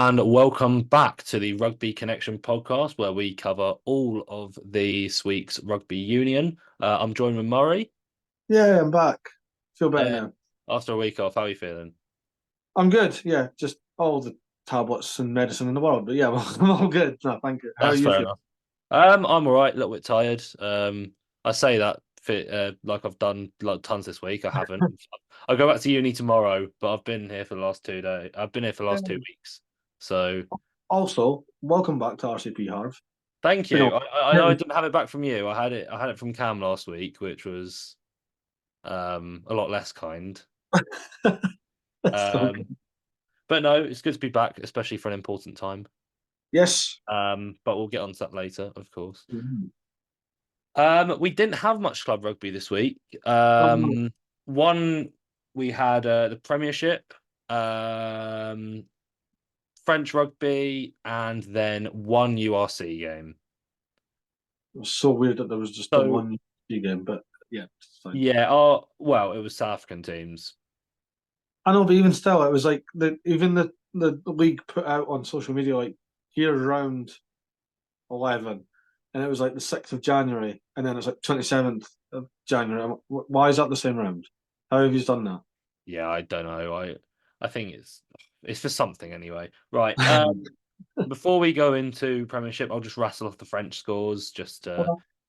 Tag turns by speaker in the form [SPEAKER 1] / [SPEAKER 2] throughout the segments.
[SPEAKER 1] and welcome back to the Rugby Connection podcast, where we cover all of this week's rugby union. I'm joined with Murray.
[SPEAKER 2] Yeah, I'm back. Feel better now.
[SPEAKER 1] After a week off, how are you feeling?
[SPEAKER 2] I'm good. Yeah, just all the tablets and medicine in the world. But yeah, I'm all good. No, thank you. How are
[SPEAKER 1] That's
[SPEAKER 2] you
[SPEAKER 1] fair
[SPEAKER 2] feeling?
[SPEAKER 1] enough. I'm all right, a little bit tired. I say that like I've done like tons this week. I haven't. I go back to uni tomorrow, but I've been here for the last 2 days. I've been here for the last 2 weeks. So
[SPEAKER 2] Also, welcome back to RCP, Harv.
[SPEAKER 1] thank
[SPEAKER 2] Been
[SPEAKER 1] you.
[SPEAKER 2] on.
[SPEAKER 1] I know I didn't have it back from you. I had it from Cam last week, which was a lot less kind.
[SPEAKER 2] That's okay.
[SPEAKER 1] Um, but no, it's good to be back, especially for an important time.
[SPEAKER 2] Yes.
[SPEAKER 1] But we'll get on to that later, of course.
[SPEAKER 2] Mhm.
[SPEAKER 1] We didn't have much club rugby this week.
[SPEAKER 2] Um,
[SPEAKER 1] One we had the Premiership, um, French rugby, and then one URC game.
[SPEAKER 2] it was so weird that there was just the
[SPEAKER 1] So
[SPEAKER 2] one game, but yeah, it's fine.
[SPEAKER 1] yeah, well, it was South African teams.
[SPEAKER 2] I know, but even still, it was like the league put out on social media like here's round 11, and it was like the 6th of January, and then it's like 27th of January. Why is that the same round? How have you done that?
[SPEAKER 1] Yeah, I don't know. I think it's for something anyway. Right. Before we go into Premiership, I'll just rattle off the French scores just to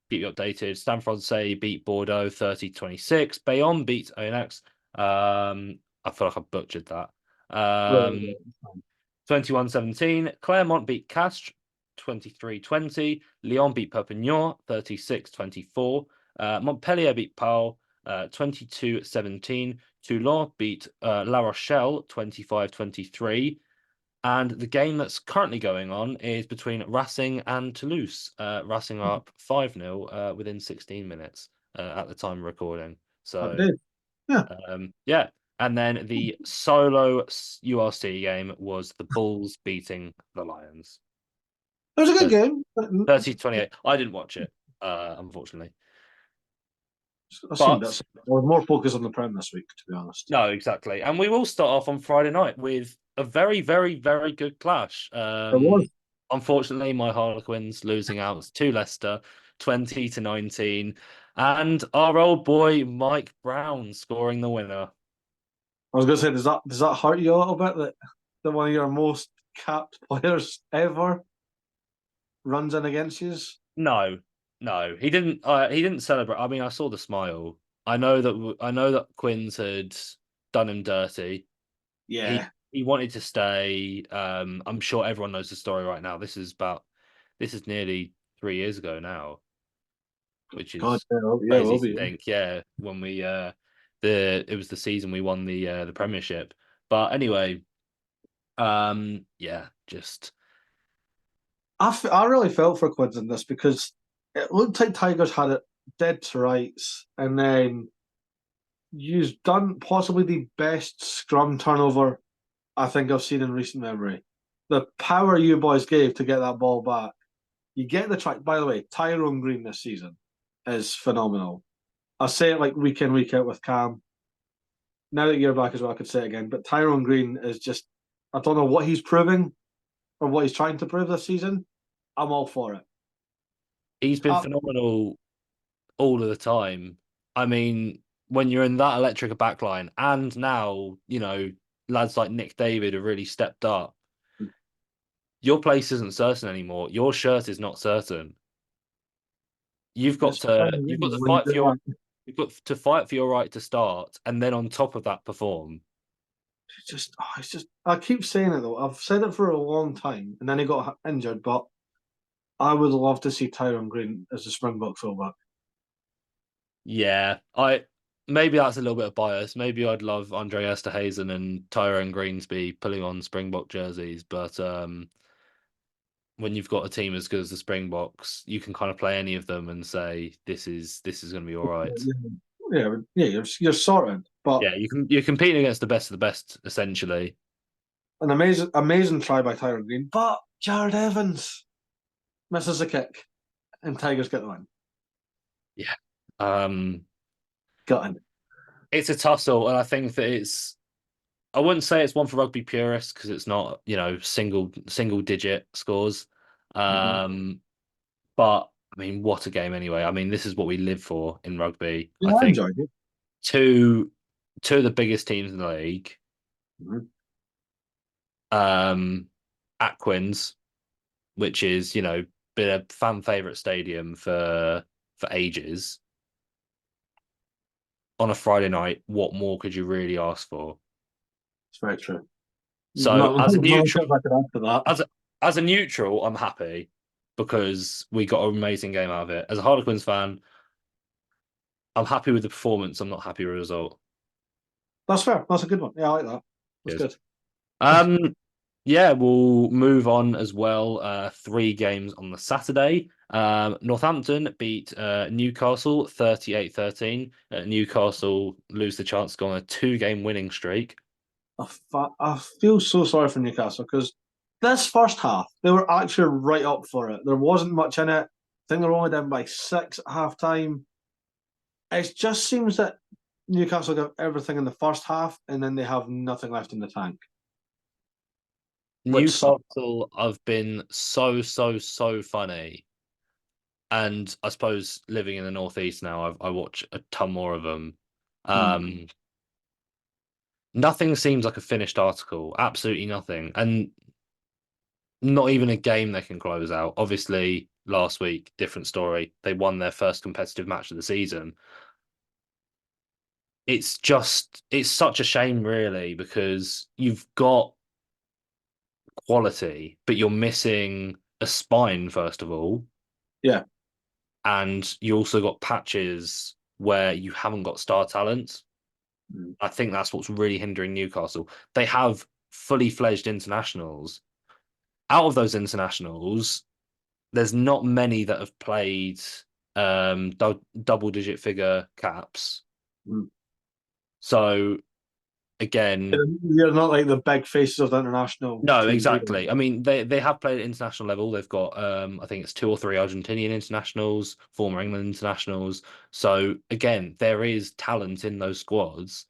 [SPEAKER 1] keep you updated. Stade Francais beat Bordeaux 30-26. Bayonne beat Oyonnax. I feel like I butchered that. Um,
[SPEAKER 2] Right.
[SPEAKER 1] 21-17. Clermont beat Castres 23-20. Lyon beat Perpignan 36-24. Montpellier beat Pau 22-17. Toulon beat La Rochelle 25-23. And the game that's currently going on is between Racing and Toulouse. Racing are up 5-0 within 16 minutes at the time of recording.
[SPEAKER 2] Happy
[SPEAKER 1] So,
[SPEAKER 2] days. Yeah,
[SPEAKER 1] yeah. And then the solo URC game was the Bulls beating the Lions.
[SPEAKER 2] it was a good game.
[SPEAKER 1] 30-28. I didn't watch it, unfortunately.
[SPEAKER 2] I've seen
[SPEAKER 1] But
[SPEAKER 2] bits. I was more focused on the Prem this week, to be honest.
[SPEAKER 1] no, exactly. And we will start off on Friday night with a very, very, very good clash.
[SPEAKER 2] It was.
[SPEAKER 1] Unfortunately, my Harlequins losing out to Leicester 20-19. And our old boy Mike Brown scoring the winner.
[SPEAKER 2] I was going to say, does that hurt you a little bit that one of your most capped players ever runs in against you?
[SPEAKER 1] No, no, he didn't. He didn't celebrate. I mean, I saw the smile. I know that Quins had done him dirty. He
[SPEAKER 2] Yeah.
[SPEAKER 1] he wanted to stay. I'm sure everyone knows the story right now. This is nearly 3 years ago now, which
[SPEAKER 2] God,
[SPEAKER 1] is
[SPEAKER 2] yeah, it
[SPEAKER 1] crazy
[SPEAKER 2] will
[SPEAKER 1] to
[SPEAKER 2] be.
[SPEAKER 1] think. Yeah, when we it was the season we won the Premiership. But anyway, yeah, just
[SPEAKER 2] I really felt for Quids in this because it looked like Tigers had it dead to rights, and then you've done possibly the best scrum turnover I think I've seen in recent memory. The power you boys gave to get that ball back. You get the track. By the way, Tyrone Green this season is phenomenal. I say it like week in, week out with Cam. Now that you're back as well, I could say it again. But Tyrone Green is just, I don't know what he's proving or what he's trying to prove this season. I'm all for it.
[SPEAKER 1] he's been
[SPEAKER 2] Uh,
[SPEAKER 1] phenomenal all of the time. I mean, when you're in that electric backline, and now lads like Nick David have really stepped up. Your place isn't certain anymore. Your shirt is not certain. You've got
[SPEAKER 2] it's
[SPEAKER 1] to
[SPEAKER 2] when you
[SPEAKER 1] fight for
[SPEAKER 2] do
[SPEAKER 1] your
[SPEAKER 2] that,
[SPEAKER 1] you've got to fight for your right to start, and then on top of that, perform.
[SPEAKER 2] it's just. I keep saying it though. I've said it for a long time, and then he got injured. But I would love to see Tyrone Green as a Springbok fullback.
[SPEAKER 1] Yeah, I maybe that's a little bit of bias. Maybe I'd love Andre Esterhazen and Tyrone Greensby pulling on Springbok jerseys, but when you've got a team as good as the Springboks, you can kind of play any of them and say this is going to be all right.
[SPEAKER 2] Yeah. You're sorted. But
[SPEAKER 1] Yeah, you're competing against the best of the best essentially.
[SPEAKER 2] an amazing try by Tyrone Green. But Jared Evans misses a kick, and Tigers get the win.
[SPEAKER 1] Yeah. Um,
[SPEAKER 2] Got him.
[SPEAKER 1] it's a tussle, and I think that I wouldn't say it's one for rugby purists because it's not, single digit scores.
[SPEAKER 2] Mhm.
[SPEAKER 1] But I mean, what a game anyway. I mean, this is what we live for in rugby. I
[SPEAKER 2] Yeah, I
[SPEAKER 1] think
[SPEAKER 2] enjoyed it.
[SPEAKER 1] two two of the biggest teams in the league,
[SPEAKER 2] Mhm.
[SPEAKER 1] um, at Quins, which is, been a fan favorite stadium for ages. On a Friday night, what more could you really ask for?
[SPEAKER 2] It's very true.
[SPEAKER 1] So
[SPEAKER 2] Not,
[SPEAKER 1] as a
[SPEAKER 2] not
[SPEAKER 1] neutral,
[SPEAKER 2] sure if I could answer that.
[SPEAKER 1] as a, as a neutral, I'm happy because we got an amazing game out of it. As a Harlequins fan, I'm happy with the performance. I'm not happy with the result.
[SPEAKER 2] That's fair. That's a good one. Yeah, I like that. That's
[SPEAKER 1] Cheers.
[SPEAKER 2] good.
[SPEAKER 1] Um, yeah, we'll move on as well. Three games on the Saturday. Northampton beat Newcastle 38-13. Newcastle lose the chance to go on a two-game winning streak.
[SPEAKER 2] I feel so sorry for Newcastle because this first half, they were actually right up for it. There wasn't much in it. I think they were only down by six at half time. It just seems that Newcastle got everything in the first half and then they have nothing left in the tank, which sucks.
[SPEAKER 1] Newcastle have been so, so, so funny. And I suppose living in the Northeast now, I watch a ton more of them.
[SPEAKER 2] Hmm.
[SPEAKER 1] Nothing seems like a finished article. Absolutely nothing. And not even a game they can close out. Obviously, last week, different story. They won their first competitive match of the season. It's such a shame, really, because you've got quality, but you're missing a spine, first of all.
[SPEAKER 2] Yeah.
[SPEAKER 1] And you also got patches where you haven't got star talent.
[SPEAKER 2] Hmm.
[SPEAKER 1] I think that's what's really hindering Newcastle. They have fully fledged internationals. Out of those internationals, there's not many that have played double digit figure caps.
[SPEAKER 2] Hmm.
[SPEAKER 1] So again,
[SPEAKER 2] You're not like the big faces of the international
[SPEAKER 1] no,
[SPEAKER 2] teams either.
[SPEAKER 1] exactly. I mean, they have played at international level. They've got I think it's two or three Argentinian internationals, former England internationals. So again, there is talent in those squads.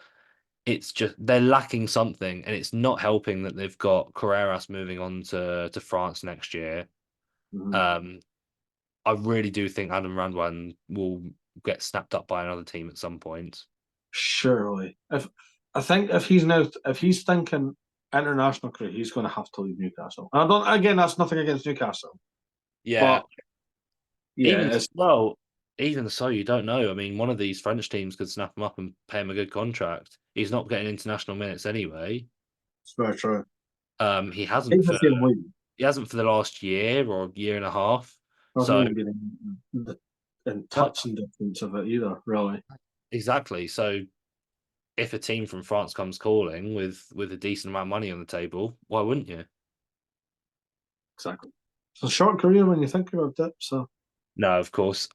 [SPEAKER 1] It's just they're lacking something, and it's not helping that they've got Carreras moving on to France next year.
[SPEAKER 2] Mhm.
[SPEAKER 1] Um, I really do think Adam Randwan will get snapped up by another team at some point.
[SPEAKER 2] Surely. If I think if he's thinking international career, he's going to have to leave Newcastle. And I don't. Again, that's nothing against Newcastle,
[SPEAKER 1] Yeah,
[SPEAKER 2] but yeah,
[SPEAKER 1] even
[SPEAKER 2] it's
[SPEAKER 1] well, even so, you don't know. I mean, one of these French teams could snap him up and pay him a good contract. He's not getting international minutes anyway.
[SPEAKER 2] it's very true.
[SPEAKER 1] He
[SPEAKER 2] It's
[SPEAKER 1] hasn't
[SPEAKER 2] the
[SPEAKER 1] for
[SPEAKER 2] same way.
[SPEAKER 1] the last year or year and a half.
[SPEAKER 2] Hasn't
[SPEAKER 1] So
[SPEAKER 2] even been in
[SPEAKER 1] no,
[SPEAKER 2] touch and distance of it either, really.
[SPEAKER 1] exactly. So if a team from France comes calling with a decent amount of money on the table, why wouldn't you?
[SPEAKER 2] Exactly. It's a short career when you think about it. So,
[SPEAKER 1] No, of course.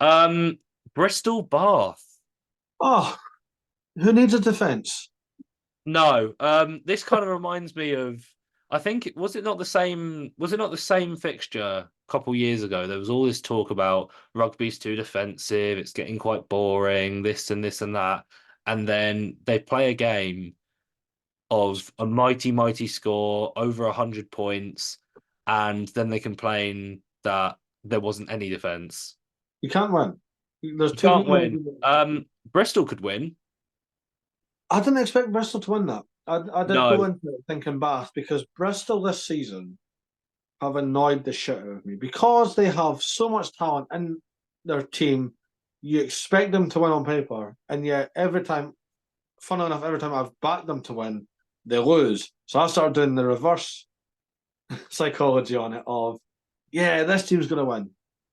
[SPEAKER 1] Bristol Bath.
[SPEAKER 2] oh, who needs a defence?
[SPEAKER 1] No, this kind of reminds me of. I think was it not the same? Was it not the same fixture a couple years ago? There was all this talk about rugby's too defensive. It's getting quite boring. This and that, and then they play a game of a mighty score over 100 points, and then they complain that there wasn't any defense.
[SPEAKER 2] You can't win. There's
[SPEAKER 1] You
[SPEAKER 2] two
[SPEAKER 1] can't
[SPEAKER 2] people.
[SPEAKER 1] win. Bristol could win.
[SPEAKER 2] I didn't expect Bristol to win that. I did go
[SPEAKER 1] No,
[SPEAKER 2] into it thinking Bath because Bristol this season have annoyed the shit out of me because they have so much talent in their team. You expect them to win on paper, and yet every time, fun enough, every time I've backed them to win, they lose. So I started doing the reverse psychology on it of, yeah, this team's going to win.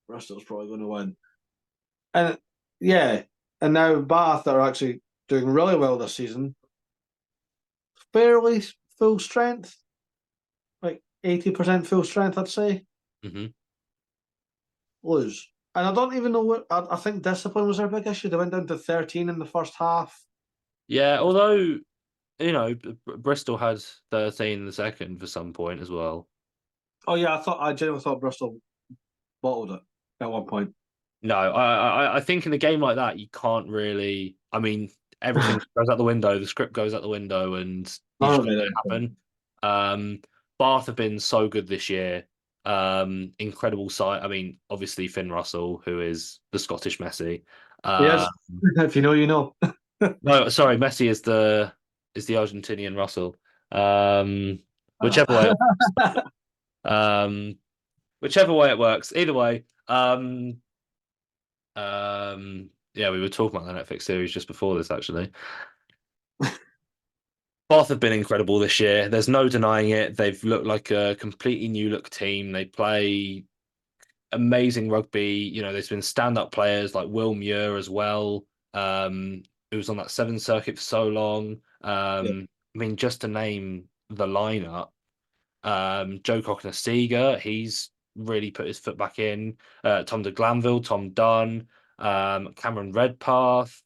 [SPEAKER 2] Bristol's probably going to win. And yeah, and now Bath are actually doing really well this season. Fairly full strength, like 80% full strength, I'd say.
[SPEAKER 1] hmm
[SPEAKER 2] Lose. And I don't even know what, I think discipline was their big issue. They went down to 13 in the first half.
[SPEAKER 1] yeah. Although Bristol had 13 in the second for some point as well.
[SPEAKER 2] Oh, yeah, I genuinely thought Bristol bottled it at one point.
[SPEAKER 1] No, I think in a game like that you can't really. I mean, everything goes out the window. The script goes out the window, and you
[SPEAKER 2] None
[SPEAKER 1] just
[SPEAKER 2] of
[SPEAKER 1] got to
[SPEAKER 2] it
[SPEAKER 1] let it
[SPEAKER 2] anything.
[SPEAKER 1] happen. Bath have been so good this year. Incredible sight. I mean, obviously Finn Russell, who is the Scottish Messi.
[SPEAKER 2] Yes,
[SPEAKER 1] Uh,
[SPEAKER 2] if you know, you know.
[SPEAKER 1] no, sorry, Messi is the Argentinian Russell. Um, whichever way, um, whichever way it works. Either way, yeah, we were talking about the Netflix series just before this, actually. Bath have been incredible this year. There's no denying it. They've looked like a completely new look team. They play amazing rugby. You know, there's been stand-up players like Will Muir as well, who was on that Seven Circuit for so long.
[SPEAKER 2] Yeah.
[SPEAKER 1] I mean, just to name the lineup, Joe Cockney-Seeger, he's really put his foot back in. Tom de Glanville, Tom Dunn, Cameron Redpath,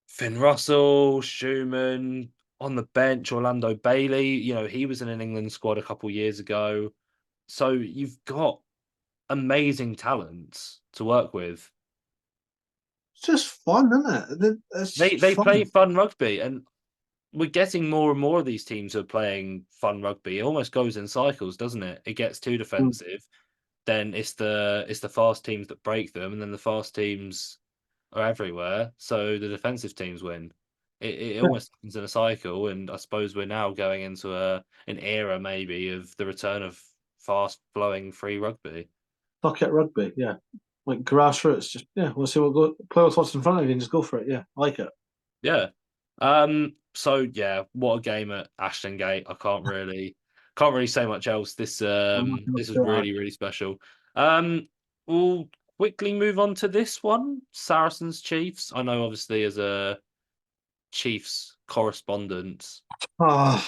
[SPEAKER 1] Finn Russell, Schumann on the bench, Orlando Bailey. You know, he was in an England squad a couple years ago. So you've got amazing talents to work with.
[SPEAKER 2] It's just fun, isn't it? It's
[SPEAKER 1] They play
[SPEAKER 2] fun.
[SPEAKER 1] fun rugby, and we're getting more and more of these teams who are playing fun rugby. It almost goes in cycles, doesn't it? It gets too
[SPEAKER 2] Mm.
[SPEAKER 1] defensive, then it's the fast teams that break them, and then the fast teams are everywhere, so the defensive teams win. It
[SPEAKER 2] Yeah,
[SPEAKER 1] almost happens in a cycle, and I suppose we're now going into an era maybe of the return of fast flowing free rugby.
[SPEAKER 2] fuck it, rugby. Yeah, like grassroots. Just yeah, we'll see what go. Play with what's in front of you and just go for it. Yeah, I like it.
[SPEAKER 1] Yeah. So yeah, what a game at Ashton Gate. I can't really say much else.
[SPEAKER 2] I'm not gonna
[SPEAKER 1] This is
[SPEAKER 2] say that.
[SPEAKER 1] really, really special. Um we'll quickly move on to this one. Saracens Chiefs. I know obviously as a Chiefs correspondent,
[SPEAKER 2] Ah,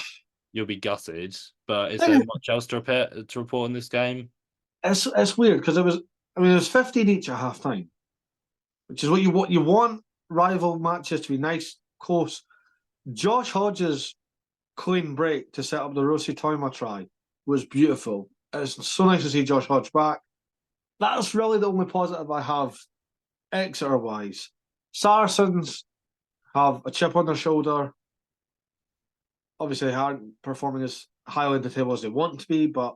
[SPEAKER 1] you'll be gutted, but is
[SPEAKER 2] thing
[SPEAKER 1] there
[SPEAKER 2] is,
[SPEAKER 1] much else to report in this game?
[SPEAKER 2] it's weird because it was. I mean, it was 15 each at half time, which is what you want rival matches to be nice, close. Josh Hodges' clean break to set up the Rosie Toima try was beautiful. It's so nice to see Josh Hodge back. That's really the only positive I have Exeter wise. Saracens have a chip on their shoulder. Obviously, they aren't performing as highly in the table as they want to be, but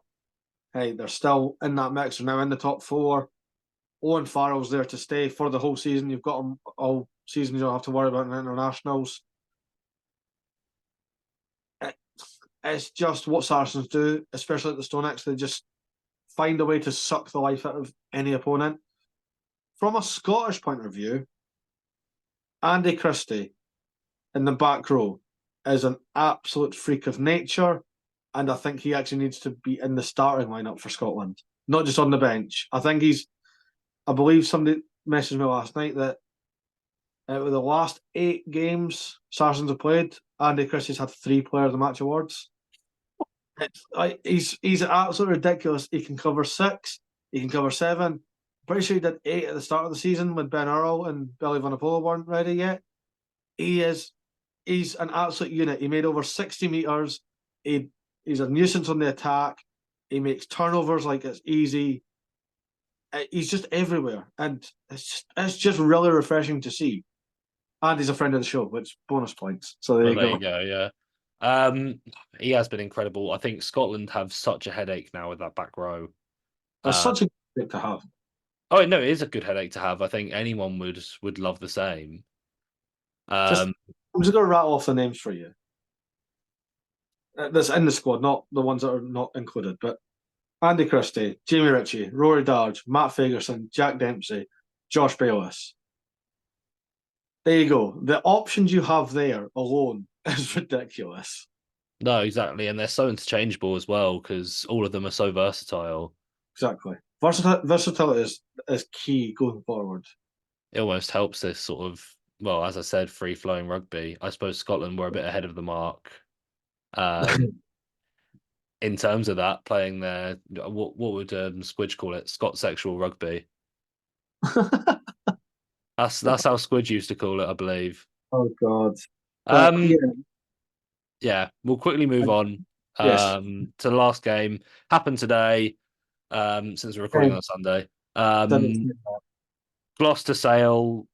[SPEAKER 2] hey, they're still in that mix. They're now in the top four. Owen Farrell's there to stay for the whole season. You've got them all season. You don't have to worry about internationals. It's just what Saracens do, especially at the Stone X. They just find a way to suck the life out of any opponent. From a Scottish point of view, Andy Christie in the back row is an absolute freak of nature, and I think he actually needs to be in the starting lineup for Scotland, not just on the bench. I think he's. I believe somebody messaged me last night that out of the last 8 games Saracens have played, Andy Christie's had 3 Player of the Match awards. It's like he's absolutely ridiculous. He can cover 6, he can cover 7. Pretty sure he did 8 at the start of the season when Ben Earl and Billy Vanapola weren't ready yet. He is he's an absolute unit. He made over 60 meters. He's a nuisance on the attack. He makes turnovers like it's easy. He's just everywhere, and it's just really refreshing to see. And he's a friend of the show, which bonus points. So there
[SPEAKER 1] Well,
[SPEAKER 2] you
[SPEAKER 1] there you
[SPEAKER 2] go.
[SPEAKER 1] go, yeah. Um, he has been incredible. I think Scotland have such a headache now with that back row.
[SPEAKER 2] That's
[SPEAKER 1] Um,
[SPEAKER 2] such a good thing to have.
[SPEAKER 1] oh no, it is a good headache to have. I think anyone would love the same.
[SPEAKER 2] Just
[SPEAKER 1] Um,
[SPEAKER 2] I'm just going to rattle off the names for you. That's in the squad, not the ones that are not included. But Andy Christie, Jamie Ritchie, Rory Darge, Matt Fagerson, Jack Dempsey, Josh Bayless. There you go. The options you have there alone is ridiculous.
[SPEAKER 1] no, exactly, and they're so interchangeable as well because all of them are so versatile.
[SPEAKER 2] Exactly. Versatility is key going forward.
[SPEAKER 1] It almost helps this sort of, well, as I said, free flowing rugby. I suppose Scotland were a bit ahead of the mark. Um, in terms of that, playing their what would Squidge call it? Scot sexual rugby. That's how Squidge used to call it, I believe.
[SPEAKER 2] Oh God. But yeah,
[SPEAKER 1] Um, yeah, we'll quickly move on
[SPEAKER 2] yes.
[SPEAKER 1] to the last game. Happened today, since we're recording
[SPEAKER 2] Okay.
[SPEAKER 1] on a Sunday.
[SPEAKER 2] Didn't see
[SPEAKER 1] Gloucester Sale,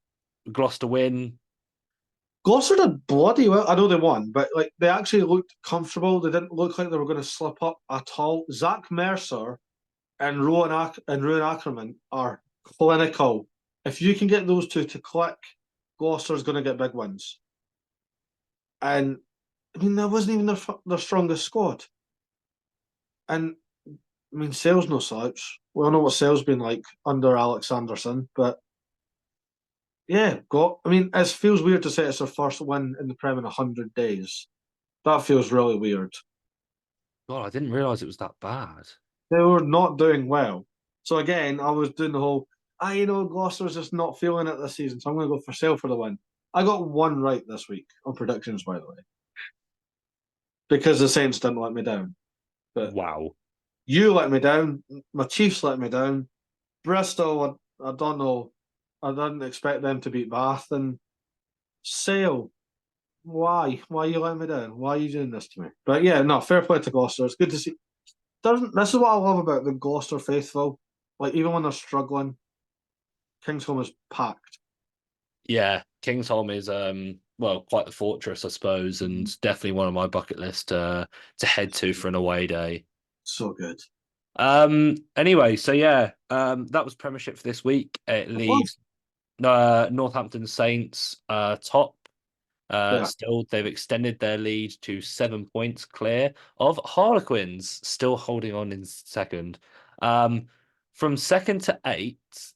[SPEAKER 1] Gloucester win.
[SPEAKER 2] Gloucester did bloody well. I know they won, but like they actually looked comfortable. They didn't look like they were going to slip up at all. Zach Mercer and Ruan Ackerman are clinical. If you can get those two to click, Gloucester's going to get big wins. And I mean, that wasn't even their strongest squad. And I mean, Sale's no slouch. We all know what Sale's been like under Alex Anderson, but yeah, got. I mean, it feels weird to say it's their first win in the Prem in 100 days. That feels really weird.
[SPEAKER 1] God, I didn't realize it was that bad.
[SPEAKER 2] They were not doing well. So again, I was doing the whole, Gloucester's just not feeling it this season, so I'm going to go for Sale for the win. I got one right this week on predictions, by the way, because the Saints didn't let me down. But
[SPEAKER 1] Wow.
[SPEAKER 2] you let me down. My Chiefs let me down. Bristol, I don't know. I didn't expect them to beat Bath. And Sale, why? Why are you letting me down? Why are you doing this to me? But yeah, no, fair play to Gloucester. It's good to see. This is what I love about the Gloucester faithful. Like even when they're struggling, Kingsholm is packed.
[SPEAKER 1] Yeah, Kingsholm is well, quite the fortress, I suppose, and definitely one of my bucket list to head to for an away day.
[SPEAKER 2] So good.
[SPEAKER 1] Anyway, so yeah, that was Premiership for this week. It leaves Northampton Saints top.
[SPEAKER 2] Yeah.
[SPEAKER 1] Still, they've extended their lead to 7 points clear of Harlequins, still holding on in second. From second to eighth,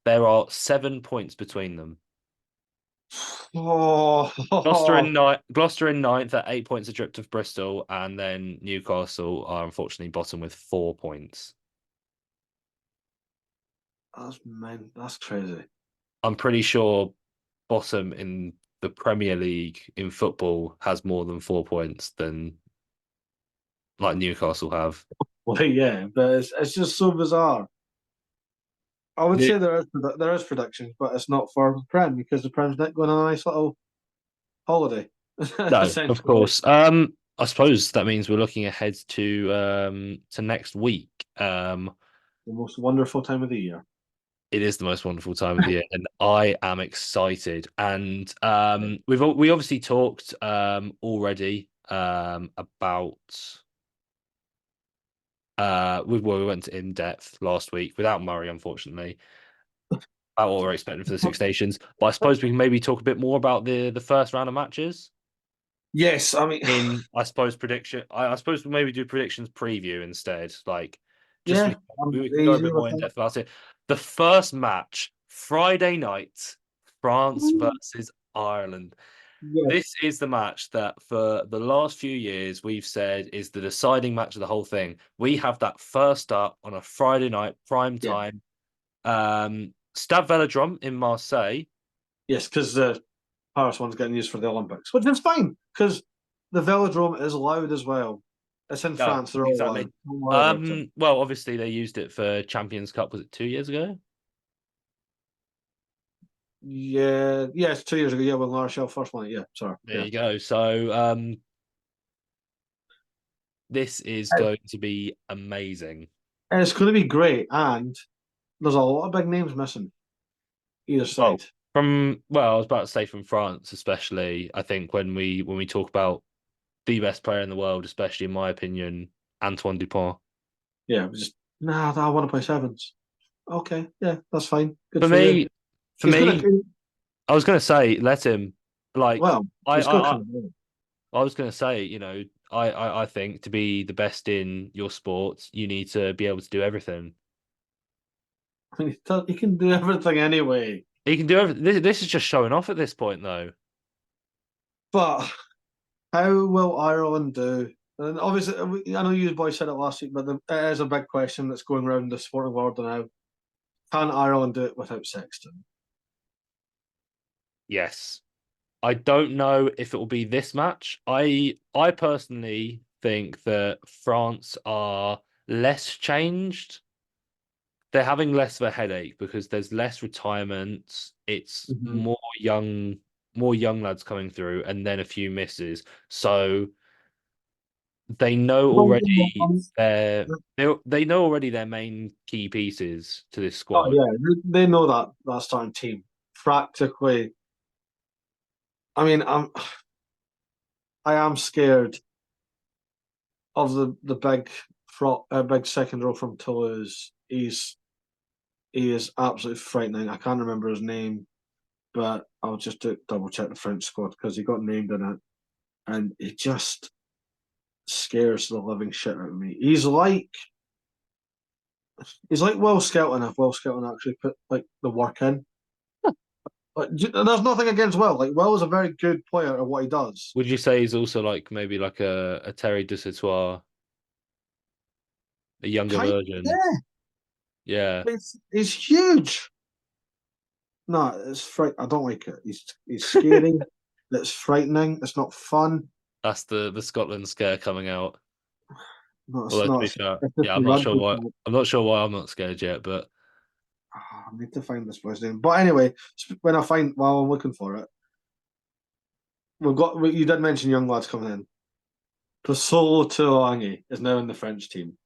[SPEAKER 1] there are 7 points between them.
[SPEAKER 2] Oh,
[SPEAKER 1] Gloucester in ninth at 8 points adrift of Bristol, and then Newcastle are unfortunately bottom with 4 points.
[SPEAKER 2] that's crazy.
[SPEAKER 1] I'm pretty sure bottom in the Premier League in football has more than 4 points than like Newcastle have.
[SPEAKER 2] Well, yeah, but it's just so bizarre. I would say there is predictions, but it's not for the Prem because the Prem's not going on a nice little holiday,
[SPEAKER 1] No, of
[SPEAKER 2] essentially.
[SPEAKER 1] course. I suppose that means we're looking ahead to next week.
[SPEAKER 2] The most wonderful time of the year.
[SPEAKER 1] It is the most wonderful time of the year, and I am excited. And we obviously talked already about we went in depth last week without Murray, unfortunately, about what we're expecting for the Six Nations. But I suppose we can maybe talk a bit more about the first round of matches.
[SPEAKER 2] Yes, I mean,
[SPEAKER 1] I suppose prediction. I suppose we'll maybe do predictions preview instead. Like, just
[SPEAKER 2] yeah, I'm
[SPEAKER 1] we can go a
[SPEAKER 2] easy
[SPEAKER 1] bit
[SPEAKER 2] with
[SPEAKER 1] more in
[SPEAKER 2] that.
[SPEAKER 1] depth about it. The first match, Friday night, France versus Ireland.
[SPEAKER 2] Yes,
[SPEAKER 1] This is the match that for the last few years we've said is the deciding match of the whole thing. We have that first up on a Friday night, prime
[SPEAKER 2] yeah,
[SPEAKER 1] time. Stade Velodrome in Marseille.
[SPEAKER 2] yes, because the Paris one's getting used for the Olympics, which is fine because the Velodrome is loud as well. It's in
[SPEAKER 1] No,
[SPEAKER 2] France; they're all loud.
[SPEAKER 1] exactly.
[SPEAKER 2] Don't worry about it.
[SPEAKER 1] Well, obviously they used it for Champions Cup. Was it 2 years ago?
[SPEAKER 2] Yeah, yes, 2 years ago. Yeah, when La Rochelle first won it. Yeah, sorry.
[SPEAKER 1] There
[SPEAKER 2] Yeah,
[SPEAKER 1] you go. So this is going to be amazing.
[SPEAKER 2] and it's going to be great. And there's a lot of big names missing either
[SPEAKER 1] Well,
[SPEAKER 2] side.
[SPEAKER 1] I was about to say from France, especially. I think when we talk about the best player in the world, especially in my opinion, Antoine Dupont.
[SPEAKER 2] Yeah, just I want to play sevens. Okay, yeah, that's fine. Good
[SPEAKER 1] For
[SPEAKER 2] for you.
[SPEAKER 1] me, for
[SPEAKER 2] He's gonna
[SPEAKER 1] me, I was going to say let him. Like
[SPEAKER 2] well,
[SPEAKER 1] I,
[SPEAKER 2] he's gonna
[SPEAKER 1] I, I,
[SPEAKER 2] come in.
[SPEAKER 1] I was going to say, I think to be the best in your sport, you need to be able to do everything.
[SPEAKER 2] I mean, he can do everything anyway.
[SPEAKER 1] He can do everything. This is just showing off at this point, though.
[SPEAKER 2] But how will Ireland do? And obviously, I know you boys said it last week, but it is a big question that's going around the sporting world now. Can Ireland do it without Sexton?
[SPEAKER 1] Yes. I don't know if it will be this match. I personally think that France are less changed. They're having less of a headache because there's less retirements. It's
[SPEAKER 2] Mm-hmm.
[SPEAKER 1] more young lads coming through, and then a few misses. So they know already they know already their main key pieces to this
[SPEAKER 2] Oh
[SPEAKER 1] squad.
[SPEAKER 2] yeah, they know that starting team practically. I mean, I am scared of the big second row from Toulouse. He is absolutely frightening. I can't remember his name, but I'll just double check the French squad because he got named in it, and he just scares the living shit out of me. He's like Will Skelton if Will Skelton actually put like the work in. Like, and there's nothing against Will. Like Will is a very good player at what he does.
[SPEAKER 1] Would you say he's also like maybe like a Terry Dusautoir, a younger
[SPEAKER 2] Kind
[SPEAKER 1] version?
[SPEAKER 2] yeah,
[SPEAKER 1] Yeah,
[SPEAKER 2] he's huge. No, it's I don't like it. He's scary. It's frightening. It's not fun.
[SPEAKER 1] that's the Scotland scare coming out.
[SPEAKER 2] No, it's
[SPEAKER 1] Although to
[SPEAKER 2] not.
[SPEAKER 1] be fair,
[SPEAKER 2] It's just
[SPEAKER 1] yeah,
[SPEAKER 2] the
[SPEAKER 1] I'm not sure
[SPEAKER 2] rugby.
[SPEAKER 1] why. I'm not sure why I'm not scared yet, but
[SPEAKER 2] I need to find this boy's name. But anyway, when I find while I'm looking for it, you did mention young lads coming in. Pasolo Tuolangi is now in the French team.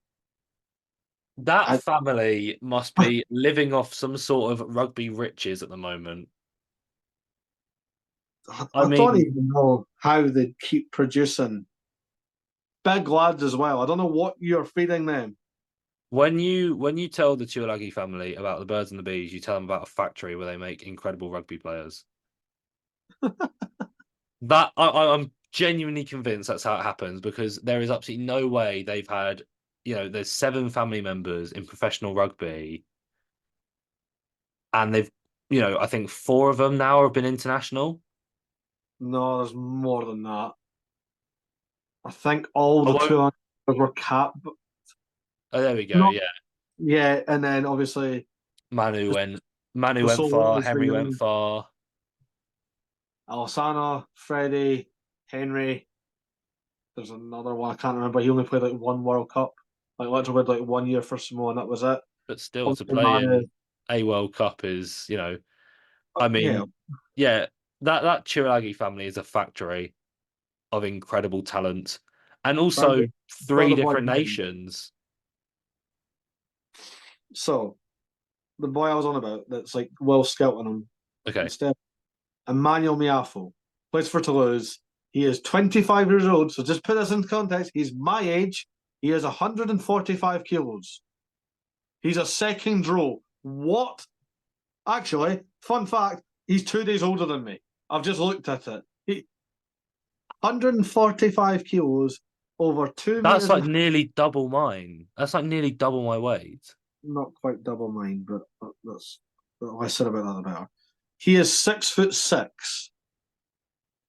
[SPEAKER 1] that
[SPEAKER 2] I
[SPEAKER 1] family must be living off some sort of rugby riches at the moment. I
[SPEAKER 2] I don't
[SPEAKER 1] mean,
[SPEAKER 2] even know how they keep producing big lads as well. I don't know what you're feeding them.
[SPEAKER 1] when you tell the Tuolagi family about the birds and the bees, you tell them about a factory where they make incredible rugby players. That I'm genuinely convinced that's how it happens because there is absolutely no way they've had, there's 7 family members in professional rugby, and they've, I think 4 of them now have been international.
[SPEAKER 2] No, there's more than that. I think all
[SPEAKER 1] I
[SPEAKER 2] the
[SPEAKER 1] won't.
[SPEAKER 2] two were capped.
[SPEAKER 1] Oh, there we go.
[SPEAKER 2] No,
[SPEAKER 1] Yeah,
[SPEAKER 2] yeah, and then obviously
[SPEAKER 1] Manu went. Manu went
[SPEAKER 2] Pasolo
[SPEAKER 1] far.
[SPEAKER 2] was the
[SPEAKER 1] Henry went
[SPEAKER 2] young
[SPEAKER 1] far.
[SPEAKER 2] Alessano, Freddie, Henry. There's another one I can't remember. He only played like one World Cup. Like literally like 1 year for Samoa, and that was it.
[SPEAKER 1] But still, to
[SPEAKER 2] Obviously,
[SPEAKER 1] play
[SPEAKER 2] Manu.
[SPEAKER 1] in a World Cup is, I
[SPEAKER 2] Yeah,
[SPEAKER 1] mean, yeah, that Chiragi family is a factory of incredible talent, and also
[SPEAKER 2] Bradley,
[SPEAKER 1] 3
[SPEAKER 2] brother boy.
[SPEAKER 1] different nations.
[SPEAKER 2] So the boy I was on about that's like Will Skelton on
[SPEAKER 1] Okay,
[SPEAKER 2] instead. Emmanuel Miafo plays for Toulouse. He is 25 years old. So just put this in context. He's my age. He is 145 kilos. He's a second row. What? Actually, fun fact, he's 2 days older than me. I've just looked at it. 145 kilos over 2 meters
[SPEAKER 1] that's like
[SPEAKER 2] and
[SPEAKER 1] nearly double mine. That's like nearly double my weight.
[SPEAKER 2] not quite double mine, but that's the less said about that the better. He is 6'6",